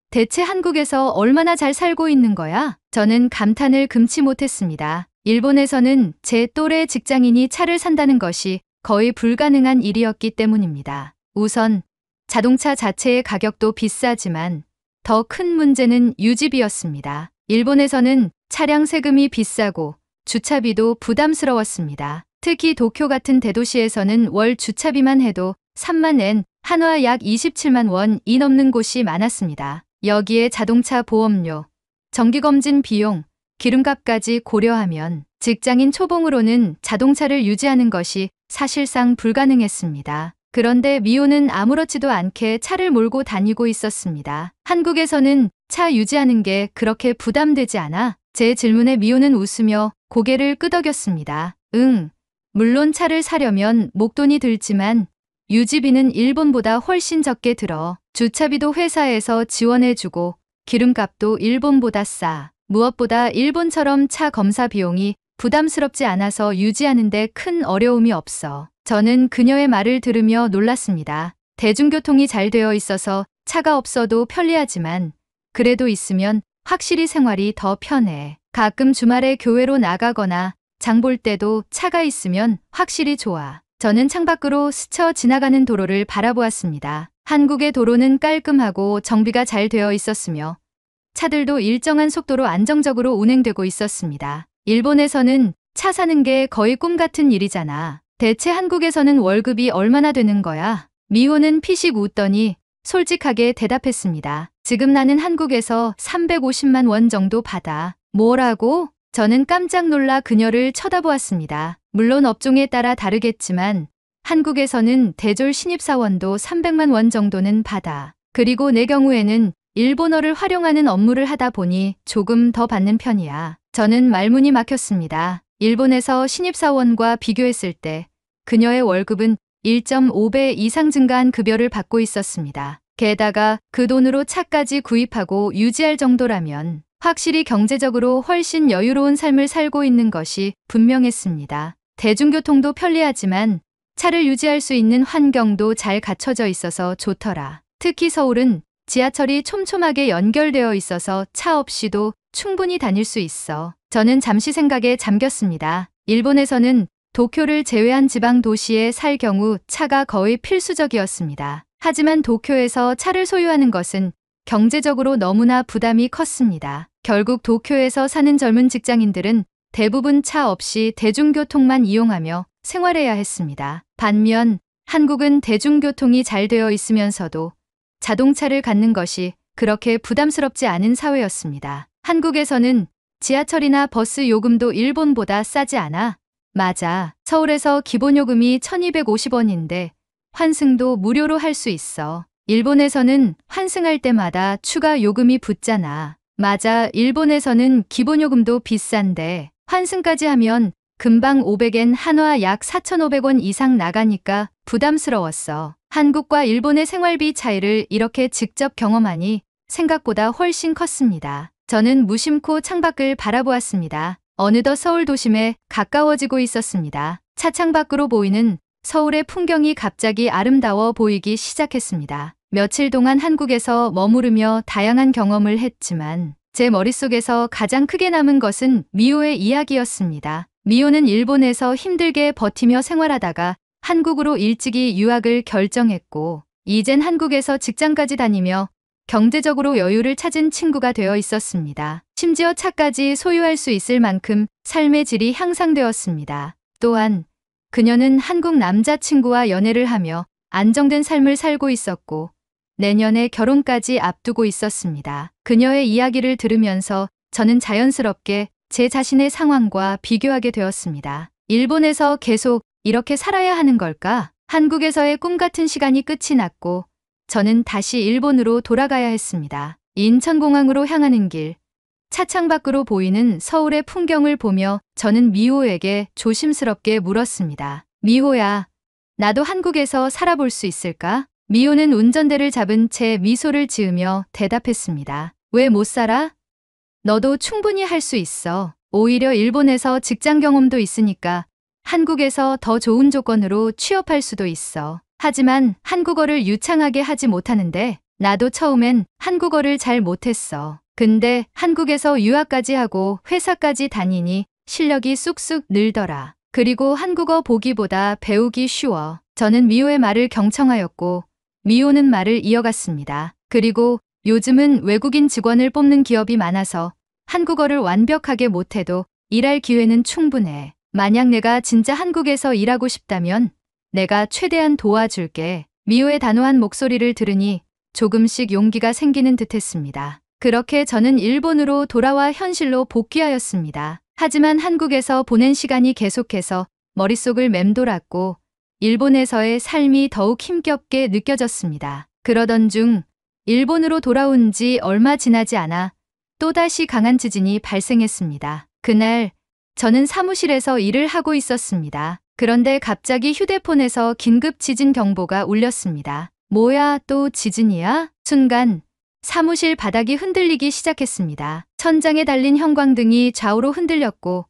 대체 한국에서 얼마나 잘 살고 있는 거야? 저는 감탄을 금치 못했습니다. 일본에서는 제 또래 직장인이 차를 산다는 것이 거의 불가능한 일이었기 때문입니다. 우선 자동차 자체의 가격도 비싸지만 더 큰 문제는 유지비였습니다. 일본에서는 차량 세금이 비싸고 주차비도 부담스러웠습니다. 특히 도쿄 같은 대도시에서는 월 주차비만 해도 3만 엔, 한화 약 27만 원이 넘는 곳이 많았습니다. 여기에 자동차 보험료, 정기검진 비용, 기름값까지 고려하면 직장인 초봉으로는 자동차를 유지하는 것이 사실상 불가능했습니다. 그런데 미호는 아무렇지도 않게 차를 몰고 다니고 있었습니다. 한국에서는 차 유지하는 게 그렇게 부담되지 않아? 제 질문에 미호는 웃으며 고개를 끄덕였습니다. 응, 물론 차를 사려면 목돈이 들지만 유지비는 일본보다 훨씬 적게 들어. 주차비도 회사에서 지원해주고 기름값도 일본보다 싸. 무엇보다 일본처럼 차 검사 비용이 부담스럽지 않아서 유지하는데 큰 어려움이 없어. 저는 그녀의 말을 들으며 놀랐습니다. 대중교통이 잘 되어 있어서 차가 없어도 편리하지만 그래도 있으면 확실히 생활이 더 편해. 가끔 주말에 교회로 나가거나 장 볼 때도 차가 있으면 확실히 좋아. 저는 창밖으로 스쳐 지나가는 도로를 바라보았습니다. 한국의 도로는 깔끔하고 정비가 잘 되어 있었으며 차들도 일정한 속도로 안정적으로 운행되고 있었습니다. 일본에서는 차 사는 게 거의 꿈 같은 일이잖아. 대체 한국에서는 월급이 얼마나 되는 거야? 미호는 피식 웃더니 솔직하게 대답했습니다. 지금 나는 한국에서 350만 원 정도 받아. 뭐라고? 저는 깜짝 놀라 그녀를 쳐다보았습니다. 물론 업종에 따라 다르겠지만 한국에서는 대졸 신입사원도 300만 원 정도는 받아. 그리고 내 경우에는 일본어를 활용하는 업무를 하다 보니 조금 더 받는 편이야. 저는 말문이 막혔습니다. 일본에서 신입사원과 비교했을 때 그녀의 월급은 1.5배 이상 증가한 급여를 받고 있었습니다. 게다가 그 돈으로 차까지 구입하고 유지할 정도라면 확실히 경제적으로 훨씬 여유로운 삶을 살고 있는 것이 분명했습니다. 대중교통도 편리하지만 차를 유지할 수 있는 환경도 잘 갖춰져 있어서 좋더라. 특히 서울은 지하철이 촘촘하게 연결되어 있어서 차 없이도 충분히 다닐 수 있어. 저는 잠시 생각에 잠겼습니다. 일본에서는 도쿄를 제외한 지방 도시에 살 경우 차가 거의 필수적이었습니다. 하지만 도쿄에서 차를 소유하는 것은 경제적으로 너무나 부담이 컸습니다. 결국 도쿄에서 사는 젊은 직장인들은 대부분 차 없이 대중교통만 이용하며 생활해야 했습니다. 반면 한국은 대중교통이 잘 되어 있으면서도 자동차를 갖는 것이 그렇게 부담스럽지 않은 사회였습니다. 한국에서는 지하철이나 버스 요금도 일본보다 싸지 않아? 맞아. 서울에서 기본요금이 1250원인데 환승도 무료로 할 수 있어. 일본에서는 환승할 때마다 추가 요금이 붙잖아. 맞아. 일본에서는 기본요금도 비싼데 환승까지 하면 금방 500엔 한화 약 4,500원 이상 나가니까 부담스러웠어. 한국과 일본의 생활비 차이를 이렇게 직접 경험하니 생각보다 훨씬 컸습니다. 저는 무심코 창밖을 바라보았습니다. 어느덧 서울 도심에 가까워지고 있었습니다. 차창 밖으로 보이는 서울의 풍경이 갑자기 아름다워 보이기 시작했습니다. 며칠 동안 한국에서 머무르며 다양한 경험을 했지만 제 머릿속에서 가장 크게 남은 것은 미호의 이야기였습니다. 미호는 일본에서 힘들게 버티며 생활하다가 한국으로 일찍이 유학을 결정했고 이젠 한국에서 직장까지 다니며 경제적으로 여유를 찾은 친구가 되어 있었습니다. 심지어 차까지 소유할 수 있을 만큼 삶의 질이 향상되었습니다. 또한 그녀는 한국 남자친구와 연애를 하며 안정된 삶을 살고 있었고 내년에 결혼까지 앞두고 있었습니다. 그녀의 이야기를 들으면서 저는 자연스럽게 제 자신의 상황과 비교하게 되었습니다. 일본에서 계속 이렇게 살아야 하는 걸까? 한국에서의 꿈 같은 시간이 끝이 났고 저는 다시 일본으로 돌아가야 했습니다. 인천공항으로 향하는 길, 차창 밖으로 보이는 서울의 풍경을 보며 저는 미호에게 조심스럽게 물었습니다. 미호야, 나도 한국에서 살아볼 수 있을까? 미호는 운전대를 잡은 채 미소를 지으며 대답했습니다. 왜 못 살아? 너도 충분히 할 수 있어. 오히려 일본에서 직장 경험도 있으니까 한국에서 더 좋은 조건으로 취업할 수도 있어. 하지만 한국어를 유창하게 하지 못하는데 나도 처음엔 한국어를 잘 못했어. 근데 한국에서 유학까지 하고 회사까지 다니니 실력이 쑥쑥 늘더라. 그리고 한국어 보기보다 배우기 쉬워. 저는 미호의 말을 경청하였고 미호는 말을 이어갔습니다. 그리고 요즘은 외국인 직원을 뽑는 기업이 많아서 한국어를 완벽하게 못해도 일할 기회는 충분해. 만약 내가 진짜 한국에서 일하고 싶다면 내가 최대한 도와줄게. 미호의 단호한 목소리를 들으니 조금씩 용기가 생기는 듯했습니다. 그렇게 저는 일본으로 돌아와 현실로 복귀하였습니다. 하지만 한국에서 보낸 시간이 계속해서 머릿속을 맴돌았고 일본에서의 삶이 더욱 힘겹게 느껴졌습니다. 그러던 중 일본으로 돌아온 지 얼마 지나지 않아 또다시 강한 지진이 발생했습니다. 그날 저는 사무실에서 일을 하고 있었습니다. 그런데 갑자기 휴대폰에서 긴급 지진 경보가 울렸습니다. 뭐야, 또 지진이야? 순간 사무실 바닥이 흔들리기 시작했습니다. 천장에 달린 형광등이 좌우로 흔들렸고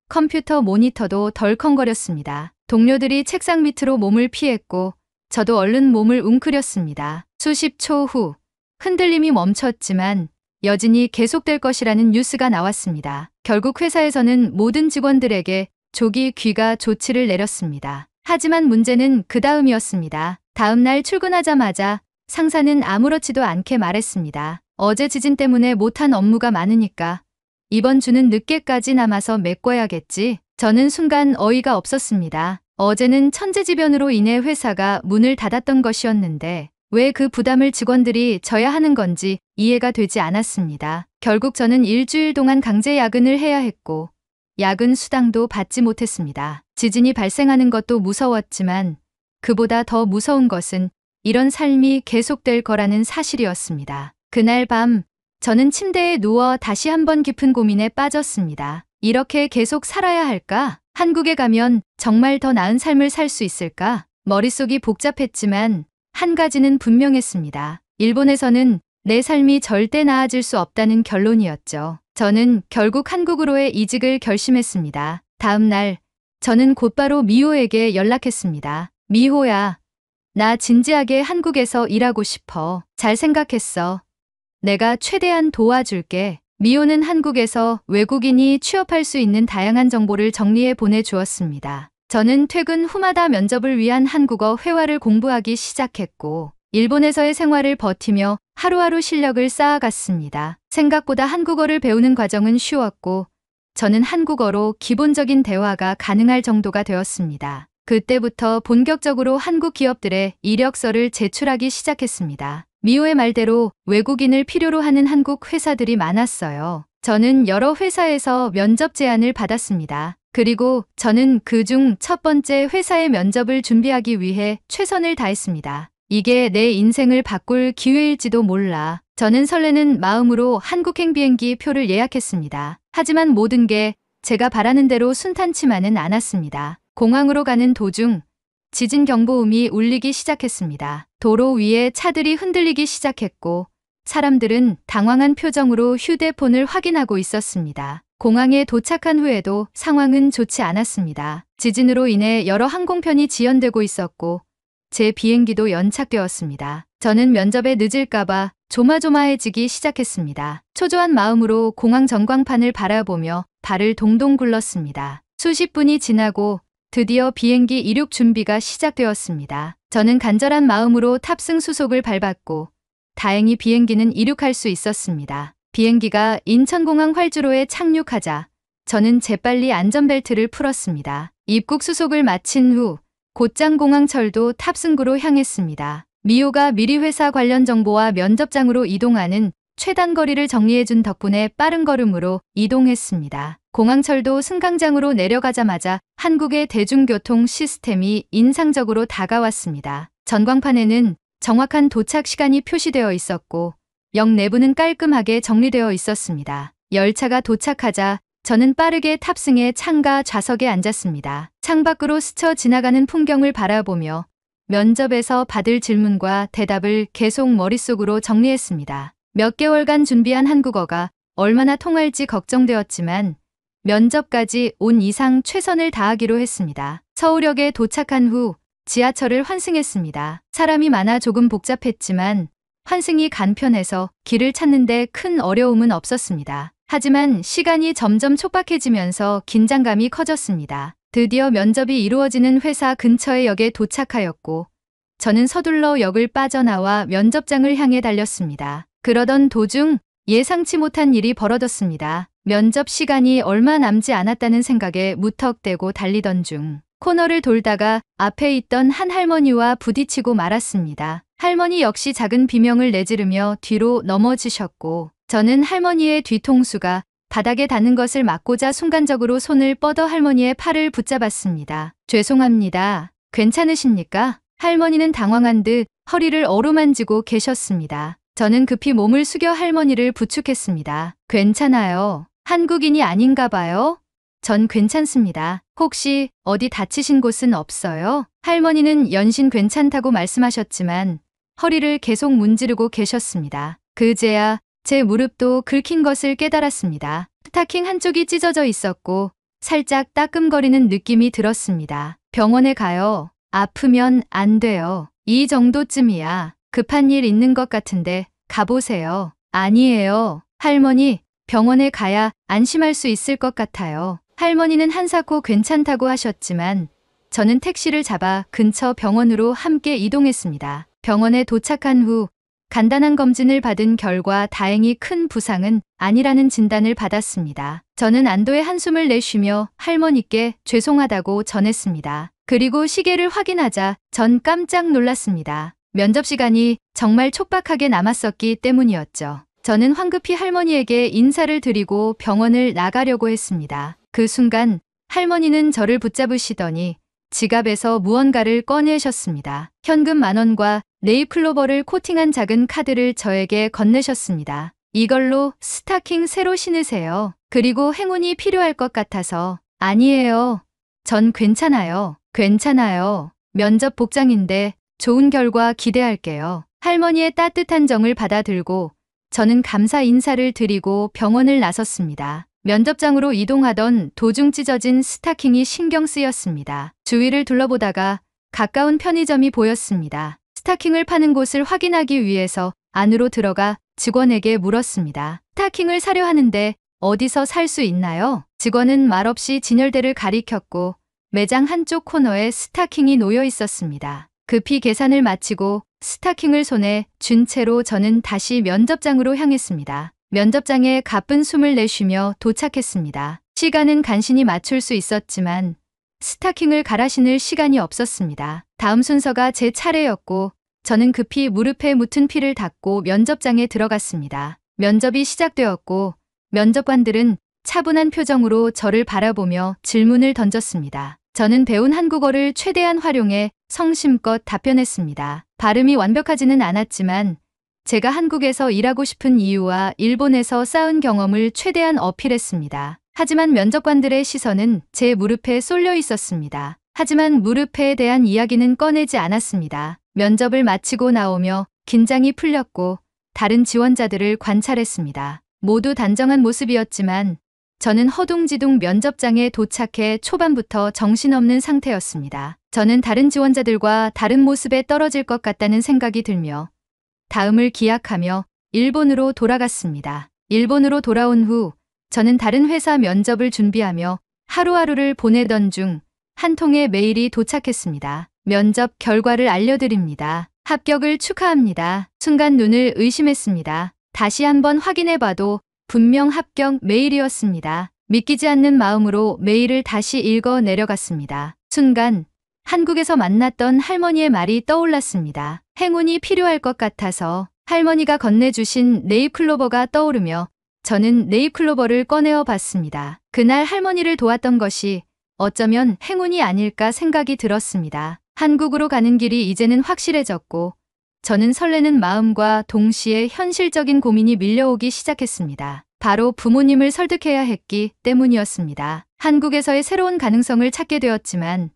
컴퓨터 모니터도 덜컹거렸습니다. 동료들이 책상 밑으로 몸을 피했고 저도 얼른 몸을 웅크렸습니다. 수십 초 후 흔들림이 멈췄지만 여진이 계속될 것이라는 뉴스가 나왔습니다. 결국 회사에서는 모든 직원들에게 조기 귀가 조치를 내렸습니다. 하지만 문제는 그 다음이었습니다. 다음 날 출근하자마자 상사는 아무렇지도 않게 말했습니다. 어제 지진 때문에 못한 업무가 많으니까 이번 주는 늦게까지 남아서 메꿔야겠지. 저는 순간 어이가 없었습니다. 어제는 천재지변으로 인해 회사가 문을 닫았던 것이었는데 왜 그 부담을 직원들이 져야 하는 건지 이해가 되지 않았습니다. 결국 저는 일주일 동안 강제 야근을 해야 했고 야근 수당도 받지 못했습니다. 지진이 발생하는 것도 무서웠지만 그보다 더 무서운 것은 이런 삶이 계속될 거라는 사실이었습니다. 그날 밤 저는 침대에 누워 다시 한번 깊은 고민에 빠졌습니다. 이렇게 계속 살아야 할까? 한국에 가면 정말 더 나은 삶을 살 수 있을까? 머릿속이 복잡했지만 한 가지는 분명했습니다. 일본에서는 내 삶이 절대 나아질 수 없다는 결론이었죠. 저는 결국 한국으로의 이직을 결심했습니다. 다음 날 저는 곧바로 미호에게 연락했습니다. 미호야, 나 진지하게 한국에서 일하고 싶어. 잘 생각했어. 내가 최대한 도와줄게. 미호는 한국에서 외국인이 취업할 수 있는 다양한 정보를 정리해 보내주었습니다. 저는 퇴근 후마다 면접을 위한 한국어 회화를 공부하기 시작했고 일본에서의 생활을 버티며 하루하루 실력을 쌓아갔습니다. 생각보다 한국어를 배우는 과정은 쉬웠고 저는 한국어로 기본적인 대화가 가능할 정도가 되었습니다. 그때부터 본격적으로 한국 기업들의 이력서를 제출하기 시작했습니다. 미호의 말대로 외국인을 필요로 하는 한국 회사들이 많았어요. 저는 여러 회사에서 면접 제안을 받았습니다. 그리고 저는 그중 첫 번째 회사의 면접을 준비하기 위해 최선을 다했습니다. 이게 내 인생을 바꿀 기회일지도 몰라. 저는 설레는 마음으로 한국행 비행기 표를 예약했습니다. 하지만 모든 게 제가 바라는 대로 순탄치만은 않았습니다. 공항으로 가는 도중 지진 경보음이 울리기 시작했습니다. 도로 위에 차들이 흔들리기 시작했고 사람들은 당황한 표정으로 휴대폰을 확인하고 있었습니다. 공항에 도착한 후에도 상황은 좋지 않았습니다. 지진으로 인해 여러 항공편이 지연되고 있었고 제 비행기도 연착되었습니다. 저는 면접에 늦을까봐 조마조마해지기 시작했습니다. 초조한 마음으로 공항 전광판을 바라보며 발을 동동 굴렀습니다. 수십 분이 지나고 드디어 비행기 이륙 준비가 시작되었습니다. 저는 간절한 마음으로 탑승 수속을 밟았고 다행히 비행기는 이륙할 수 있었습니다. 비행기가 인천공항 활주로에 착륙하자 저는 재빨리 안전벨트를 풀었습니다. 입국 수속을 마친 후 곧장 공항철도 탑승구로 향했습니다. 미호가 미리 회사 관련 정보와 면접장으로 이동하는 최단 거리를 정리해준 덕분에 빠른 걸음으로 이동했습니다. 공항철도 승강장으로 내려가자마자 한국의 대중교통 시스템이 인상적으로 다가왔습니다. 전광판에는 정확한 도착 시간이 표시되어 있었고 역 내부는 깔끔하게 정리되어 있었습니다. 열차가 도착하자 저는 빠르게 탑승해 창가 좌석에 앉았습니다. 창밖으로 스쳐 지나가는 풍경을 바라보며 면접에서 받을 질문과 대답을 계속 머릿속으로 정리했습니다. 몇 개월간 준비한 한국어가 얼마나 통할지 걱정되었지만 면접까지 온 이상 최선을 다하기로 했습니다. 서울역에 도착한 후 지하철을 환승했습니다. 사람이 많아 조금 복잡했지만 환승이 간편해서 길을 찾는데 큰 어려움은 없었습니다. 하지만 시간이 점점 촉박해지면서 긴장감이 커졌습니다. 드디어 면접이 이루어지는 회사 근처의 역에 도착하였고 저는 서둘러 역을 빠져나와 면접장을 향해 달렸습니다. 그러던 도중 예상치 못한 일이 벌어졌습니다. 면접 시간이 얼마 남지 않았다는 생각에 무턱대고 달리던 중 코너를 돌다가 앞에 있던 한 할머니와 부딪히고 말았습니다. 할머니 역시 작은 비명을 내지르며 뒤로 넘어지셨고 저는 할머니의 뒤통수가 바닥에 닿는 것을 막고자 순간적으로 손을 뻗어 할머니의 팔을 붙잡았습니다. 죄송합니다. 괜찮으십니까? 할머니는 당황한 듯 허리를 어루만지고 계셨습니다. 저는 급히 몸을 숙여 할머니를 부축했습니다. 괜찮아요. 한국인이 아닌가 봐요. 전 괜찮습니다. 혹시 어디 다치신 곳은 없어요? 할머니는 연신 괜찮다고 말씀하셨지만 허리를 계속 문지르고 계셨습니다. 그제야 제 무릎도 긁힌 것을 깨달았습니다. 스타킹 한쪽이 찢어져 있었고 살짝 따끔거리는 느낌이 들었습니다. 병원에 가요. 아프면 안 돼요. 이 정도쯤이야. 급한 일 있는 것 같은데 가보세요. 아니에요. 할머니, 병원에 가야 안심할 수 있을 것 같아요. 할머니는 한사코 괜찮다고 하셨지만 저는 택시를 잡아 근처 병원으로 함께 이동했습니다. 병원에 도착한 후 간단한 검진을 받은 결과 다행히 큰 부상은 아니라는 진단을 받았습니다. 저는 안도의 한숨을 내쉬며 할머니께 죄송하다고 전했습니다. 그리고 시계를 확인하자 전 깜짝 놀랐습니다. 면접 시간이 정말 촉박하게 남았었기 때문이었죠. 저는 황급히 할머니에게 인사를 드리고 병원을 나가려고 했습니다. 그 순간 할머니는 저를 붙잡으시더니 지갑에서 무언가를 꺼내셨습니다. 현금 10,000원과 네잎클로버를 코팅한 작은 카드를 저에게 건네셨습니다. 이걸로 스타킹 새로 신으세요. 그리고 행운이 필요할 것 같아서. 아니에요. 전 괜찮아요. 괜찮아요. 면접 복장인데 좋은 결과 기대할게요. 할머니의 따뜻한 정을 받아들고 저는 감사 인사를 드리고 병원을 나섰습니다. 면접장으로 이동하던 도중 찢어진 스타킹이 신경 쓰였습니다. 주위를 둘러보다가 가까운 편의점이 보였습니다. 스타킹을 파는 곳을 확인하기 위해서 안으로 들어가 직원에게 물었습니다. 스타킹을 사려 하는데 어디서 살 수 있나요? 직원은 말없이 진열대를 가리켰고 매장 한쪽 코너에 스타킹이 놓여 있었습니다. 급히 계산을 마치고 스타킹을 손에 쥔 채로 저는 다시 면접장으로 향했습니다. 면접장에 가쁜 숨을 내쉬며 도착했습니다. 시간은 간신히 맞출 수 있었지만 스타킹을 갈아 신을 시간이 없었습니다. 다음 순서가 제 차례였고 저는 급히 무릎에 묻은 피를 닦고 면접장에 들어갔습니다. 면접이 시작되었고 면접관들은 차분한 표정으로 저를 바라보며 질문을 던졌습니다. 저는 배운 한국어를 최대한 활용해 성심껏 답변했습니다. 발음이 완벽하지는 않았지만 제가 한국에서 일하고 싶은 이유와 일본에서 쌓은 경험을 최대한 어필했습니다. 하지만 면접관들의 시선은 제 무릎에 쏠려 있었습니다. 하지만 무릎에 대한 이야기는 꺼내지 않았습니다. 면접을 마치고 나오며 긴장이 풀렸고 다른 지원자들을 관찰했습니다. 모두 단정한 모습이었지만 저는 허둥지둥 면접장에 도착해 초반부터 정신없는 상태였습니다. 저는 다른 지원자들과 다른 모습에 떨어질 것 같다는 생각이 들며 다음을 기약하며 일본으로 돌아갔습니다. 일본으로 돌아온 후 저는 다른 회사 면접을 준비하며 하루하루를 보내던 중 한 통의 메일이 도착했습니다. 면접 결과를 알려드립니다. 합격을 축하합니다. 순간 눈을 의심했습니다. 다시 한번 확인해봐도 분명 합격 메일이었습니다. 믿기지 않는 마음으로 메일을 다시 읽어 내려갔습니다. 순간 한국에서 만났던 할머니의 말이 떠올랐습니다. 행운이 필요할 것 같아서. 할머니가 건네주신 네잎클로버가 떠오르며 저는 네잎클로버를 꺼내어 봤습니다. 그날 할머니를 도왔던 것이 어쩌면 행운이 아닐까 생각이 들었습니다. 한국으로 가는 길이 이제는 확실해졌고 저는 설레는 마음과 동시에 현실적인 고민이 밀려오기 시작했습니다. 바로 부모님을 설득해야 했기 때문이었습니다. 한국에서의 새로운 가능성을 찾게 되었지만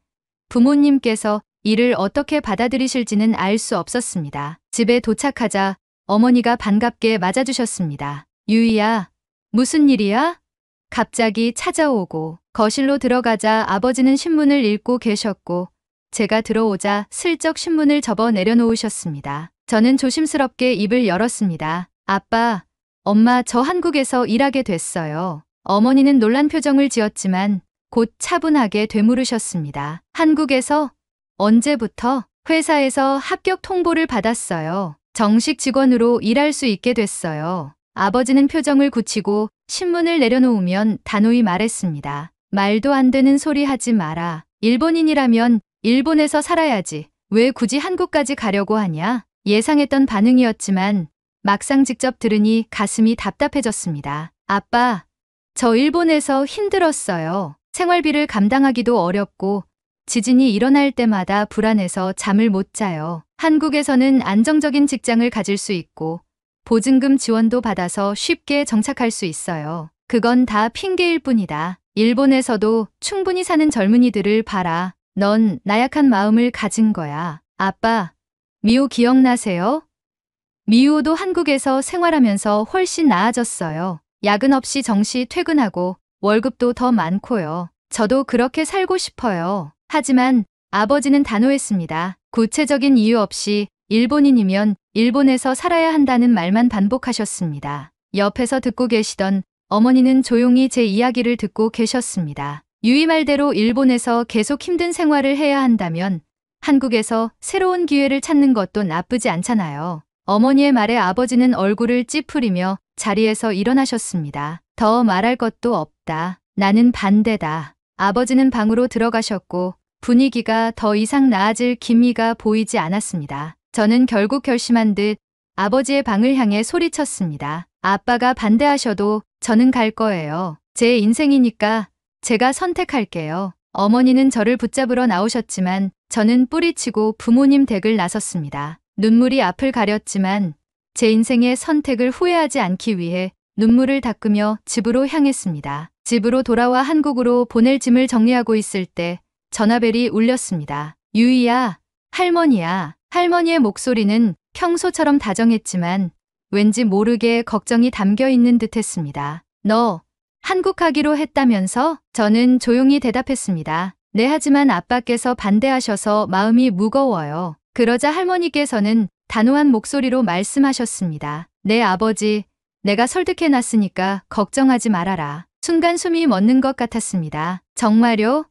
부모님께서 이를 어떻게 받아들이실지는 알 수 없었습니다. 집에 도착하자 어머니가 반갑게 맞아주셨습니다. 유이야, 무슨 일이야? 갑자기 찾아오고 거실로 들어가자 아버지는 신문을 읽고 계셨고 제가 들어오자 슬쩍 신문을 접어 내려놓으셨습니다. 저는 조심스럽게 입을 열었습니다. 아빠, 엄마, 저 한국에서 일하게 됐어요. 어머니는 놀란 표정을 지었지만 곧 차분하게 되물으셨습니다. 한국에서 언제부터? 회사에서 합격 통보를 받았어요. 정식 직원으로 일할 수 있게 됐어요. 아버지는 표정을 굳히고 신문을 내려놓으면 단호히 말했습니다. 말도 안 되는 소리 하지 마라. 일본인이라면 일본에서 살아야지. 왜 굳이 한국까지 가려고 하냐? 예상했던 반응이었지만 막상 직접 들으니 가슴이 답답해졌습니다. 아빠, 저 일본에서 힘들었어요. 생활비를 감당하기도 어렵고 지진이 일어날 때마다 불안해서 잠을 못 자요. 한국에서는 안정적인 직장을 가질 수 있고 보증금 지원도 받아서 쉽게 정착할 수 있어요. 그건 다 핑계일 뿐이다. 일본에서도 충분히 사는 젊은이들을 봐라. 넌 나약한 마음을 가진 거야. 아빠, 미호 기억나세요? 미호도 한국에서 생활하면서 훨씬 나아졌어요. 야근 없이 정시 퇴근하고 월급도 더 많고요. 저도 그렇게 살고 싶어요. 하지만 아버지는 단호했습니다. 구체적인 이유 없이 일본인이면 일본에서 살아야 한다는 말만 반복하셨습니다. 옆에서 듣고 계시던 어머니는 조용히 제 이야기를 듣고 계셨습니다. 유이 말대로 일본에서 계속 힘든 생활을 해야 한다면 한국에서 새로운 기회를 찾는 것도 나쁘지 않잖아요. 어머니의 말에 아버지는 얼굴을 찌푸리며 자리에서 일어나셨습니다. 더 말할 것도 없다. 나는 반대다. 아버지는 방으로 들어가셨고 분위기가 더 이상 나아질 기미가 보이지 않았습니다. 저는 결국 결심한 듯 아버지의 방을 향해 소리쳤습니다. 아빠가 반대하셔도 저는 갈 거예요. 제 인생이니까 제가 선택할게요. 어머니는 저를 붙잡으러 나오셨지만 저는 뿌리치고 부모님 댁을 나섰습니다. 눈물이 앞을 가렸지만 제 인생의 선택을 후회하지 않기 위해 눈물을 닦으며 집으로 향했습니다. 집으로 돌아와 한국으로 보낼 짐을 정리하고 있을 때 전화벨이 울렸습니다. 유이야, 할머니야. 할머니의 목소리는 평소처럼 다정했지만 왠지 모르게 걱정이 담겨 있는 듯했습니다. 너 한국 가기로 했다면서? 저는 조용히 대답했습니다. 네, 하지만 아빠께서 반대하셔서 마음이 무거워요. 그러자 할머니께서는 단호한 목소리로 말씀하셨습니다. 네, 아버지, 내가 설득해놨으니까 걱정하지 말아라. 순간 숨이 멎는 것 같았습니다. 정말요?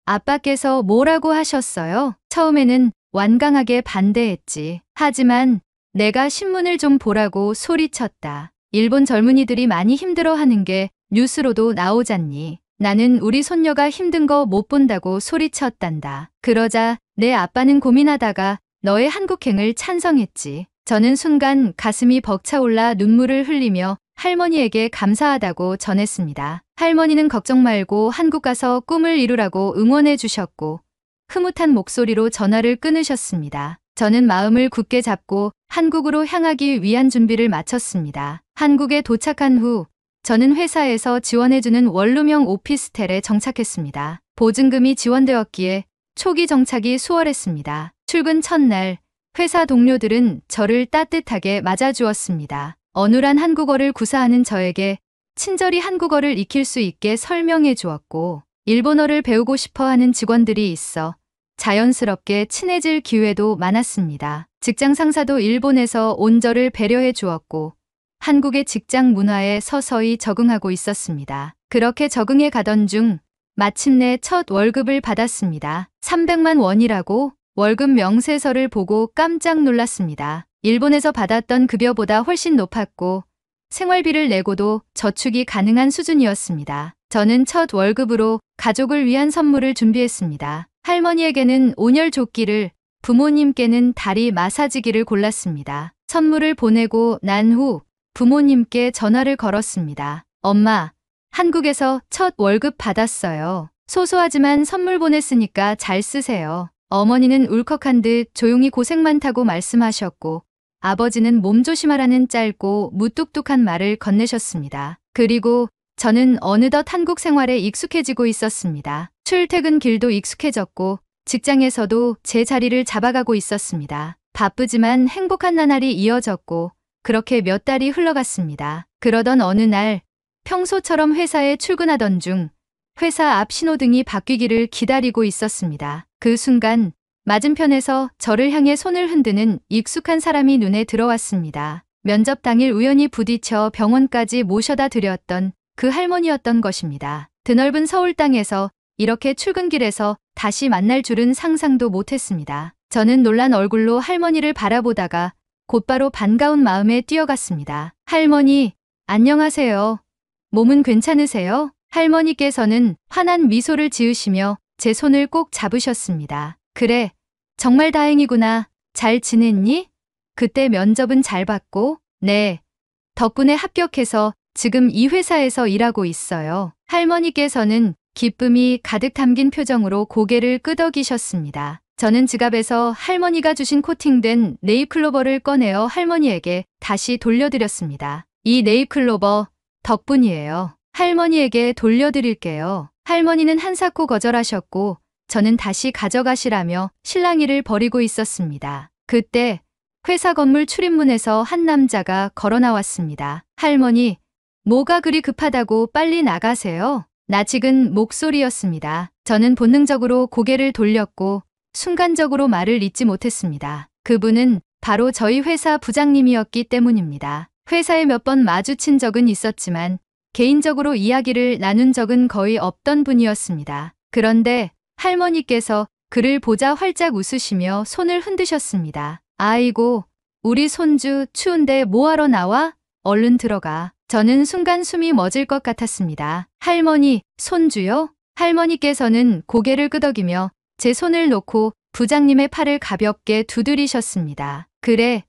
아빠께서 뭐라고 하셨어요? 처음에는 완강하게 반대했지. 하지만 내가 신문을 좀 보라고 소리쳤다. 일본 젊은이들이 많이 힘들어하는 게 뉴스로도 나오잖니. 나는 우리 손녀가 힘든 거 못 본다고 소리쳤단다. 그러자 내 아빠는 고민하다가 너의 한국행을 찬성했지. 저는 순간 가슴이 벅차올라 눈물을 흘리며 할머니에게 감사하다고 전했습니다. 할머니는 걱정 말고 한국 가서 꿈을 이루라고 응원해 주셨고 흐뭇한 목소리로 전화를 끊으셨습니다. 저는 마음을 굳게 잡고 한국으로 향하기 위한 준비를 마쳤습니다. 한국에 도착한 후 저는 회사에서 지원해주는 원룸형 오피스텔에 정착했습니다. 보증금이 지원되었기에 초기 정착이 수월했습니다. 출근 첫날 회사 동료들은 저를 따뜻하게 맞아주었습니다. 어눌한 한국어를 구사하는 저에게 친절히 한국어를 익힐 수 있게 설명해 주었고 일본어를 배우고 싶어하는 직원들이 있어 자연스럽게 친해질 기회도 많았습니다. 직장 상사도 일본에서 온 저를 배려해 주었고 한국의 직장 문화에 서서히 적응하고 있었습니다. 그렇게 적응해 가던 중 마침내 첫 월급을 받았습니다. 300만 원이라고? 월급 명세서를 보고 깜짝 놀랐습니다. 일본에서 받았던 급여보다 훨씬 높았고 생활비를 내고도 저축이 가능한 수준이었습니다. 저는 첫 월급으로 가족을 위한 선물을 준비했습니다. 할머니에게는 온열 조끼를, 부모님께는 다리 마사지기를 골랐습니다. 선물을 보내고 난 후 부모님께 전화를 걸었습니다. 엄마, 한국에서 첫 월급 받았어요. 소소하지만 선물 보냈으니까 잘 쓰세요. 어머니는 울컥한 듯 조용히 고생 많다고 말씀하셨고 아버지는 몸 조심하라는 짧고 무뚝뚝한 말을 건네셨습니다. 그리고 저는 어느덧 한국 생활에 익숙해지고 있었습니다. 출퇴근 길도 익숙해졌고 직장에서도 제 자리를 잡아가고 있었습니다. 바쁘지만 행복한 나날이 이어졌고 그렇게 몇 달이 흘러갔습니다. 그러던 어느 날 평소처럼 회사에 출근하던 중 회사 앞 신호등이 바뀌기를 기다리고 있었습니다. 그 순간 맞은편에서 저를 향해 손을 흔드는 익숙한 사람이 눈에 들어왔습니다. 면접 당일 우연히 부딪혀 병원까지 모셔다 드렸던 그 할머니였던 것입니다. 드넓은 서울 땅에서 이렇게 출근길에서 다시 만날 줄은 상상도 못했습니다. 저는 놀란 얼굴로 할머니를 바라보다가 곧바로 반가운 마음에 뛰어갔습니다. 할머니, 안녕하세요. 몸은 괜찮으세요? 할머니께서는 환한 미소를 지으시며 제 손을 꼭 잡으셨습니다. 그래, 정말 다행이구나. 잘 지냈니? 그때 면접은 잘 봤고, 네. 덕분에 합격해서 지금 이 회사에서 일하고 있어요. 할머니께서는 기쁨이 가득 담긴 표정으로 고개를 끄덕이셨습니다. 저는 지갑에서 할머니가 주신 코팅된 네잎클로버를 꺼내어 할머니에게 다시 돌려드렸습니다. 이 네잎클로버 덕분이에요. 할머니에게 돌려드릴게요. 할머니는 한사코 거절하셨고 저는 다시 가져가시라며 실랑이를 벌이고 있었습니다. 그때 회사 건물 출입문에서 한 남자가 걸어 나왔습니다. 할머니, 뭐가 그리 급하다고 빨리 나가세요? 낯익은 목소리였습니다. 저는 본능적으로 고개를 돌렸고 순간적으로 말을 잇지 못했습니다. 그분은 바로 저희 회사 부장님이었기 때문입니다. 회사에 몇 번 마주친 적은 있었지만 개인적으로 이야기를 나눈 적은 거의 없던 분이었습니다. 그런데 할머니께서 그를 보자 활짝 웃으시며 손을 흔드셨습니다. 아이고, 우리 손주 추운데 뭐하러 나와? 얼른 들어가. 저는 순간 숨이 멎을 것 같았습니다. 할머니, 손주요? 할머니께서는 고개를 끄덕이며 제 손을 놓고 부장님의 팔을 가볍게 두드리셨습니다. 그래,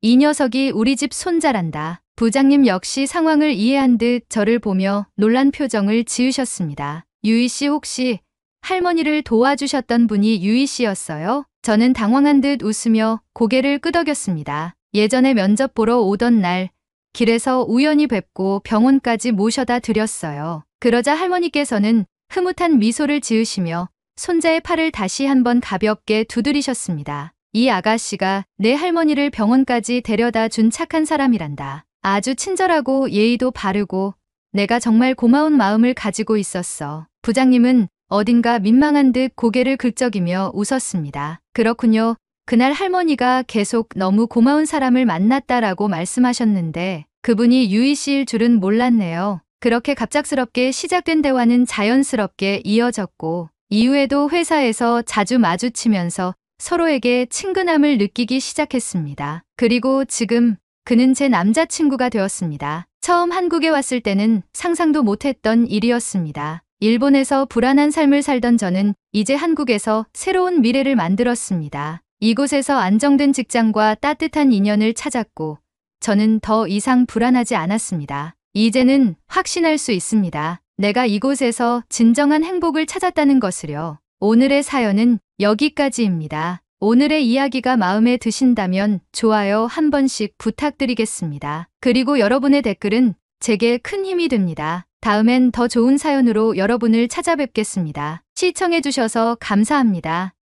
이 녀석이 우리 집 손자란다. 부장님 역시 상황을 이해한 듯 저를 보며 놀란 표정을 지으셨습니다. 유희 씨 혹시 할머니를 도와주셨던 분이 유희 씨였어요? 저는 당황한 듯 웃으며 고개를 끄덕였습니다. 예전에 면접 보러 오던 날 길에서 우연히 뵙고 병원까지 모셔다 드렸어요. 그러자 할머니께서는 흐뭇한 미소를 지으시며 손자의 팔을 다시 한번 가볍게 두드리셨습니다. 이 아가씨가 내 할머니를 병원까지 데려다 준 착한 사람이란다. 아주 친절하고 예의도 바르고 내가 정말 고마운 마음을 가지고 있었어. 부장님은 어딘가 민망한 듯 고개를 긁적이며 웃었습니다. 그렇군요. 그날 할머니가 계속 너무 고마운 사람을 만났다라고 말씀하셨는데 그분이 유희 씨일 줄은 몰랐네요. 그렇게 갑작스럽게 시작된 대화는 자연스럽게 이어졌고 이후에도 회사에서 자주 마주치면서 서로에게 친근함을 느끼기 시작했습니다. 그리고 지금 그는 제 남자친구가 되었습니다. 처음 한국에 왔을 때는 상상도 못했던 일이었습니다. 일본에서 불안한 삶을 살던 저는 이제 한국에서 새로운 미래를 만들었습니다. 이곳에서 안정된 직장과 따뜻한 인연을 찾았고 저는 더 이상 불안하지 않았습니다. 이제는 확신할 수 있습니다. 내가 이곳에서 진정한 행복을 찾았다는 것을요. 오늘의 사연은 여기까지입니다. 오늘의 이야기가 마음에 드신다면 좋아요 한 번씩 부탁드리겠습니다. 그리고 여러분의 댓글은 제게 큰 힘이 됩니다. 다음엔 더 좋은 사연으로 여러분을 찾아뵙겠습니다. 시청해주셔서 감사합니다.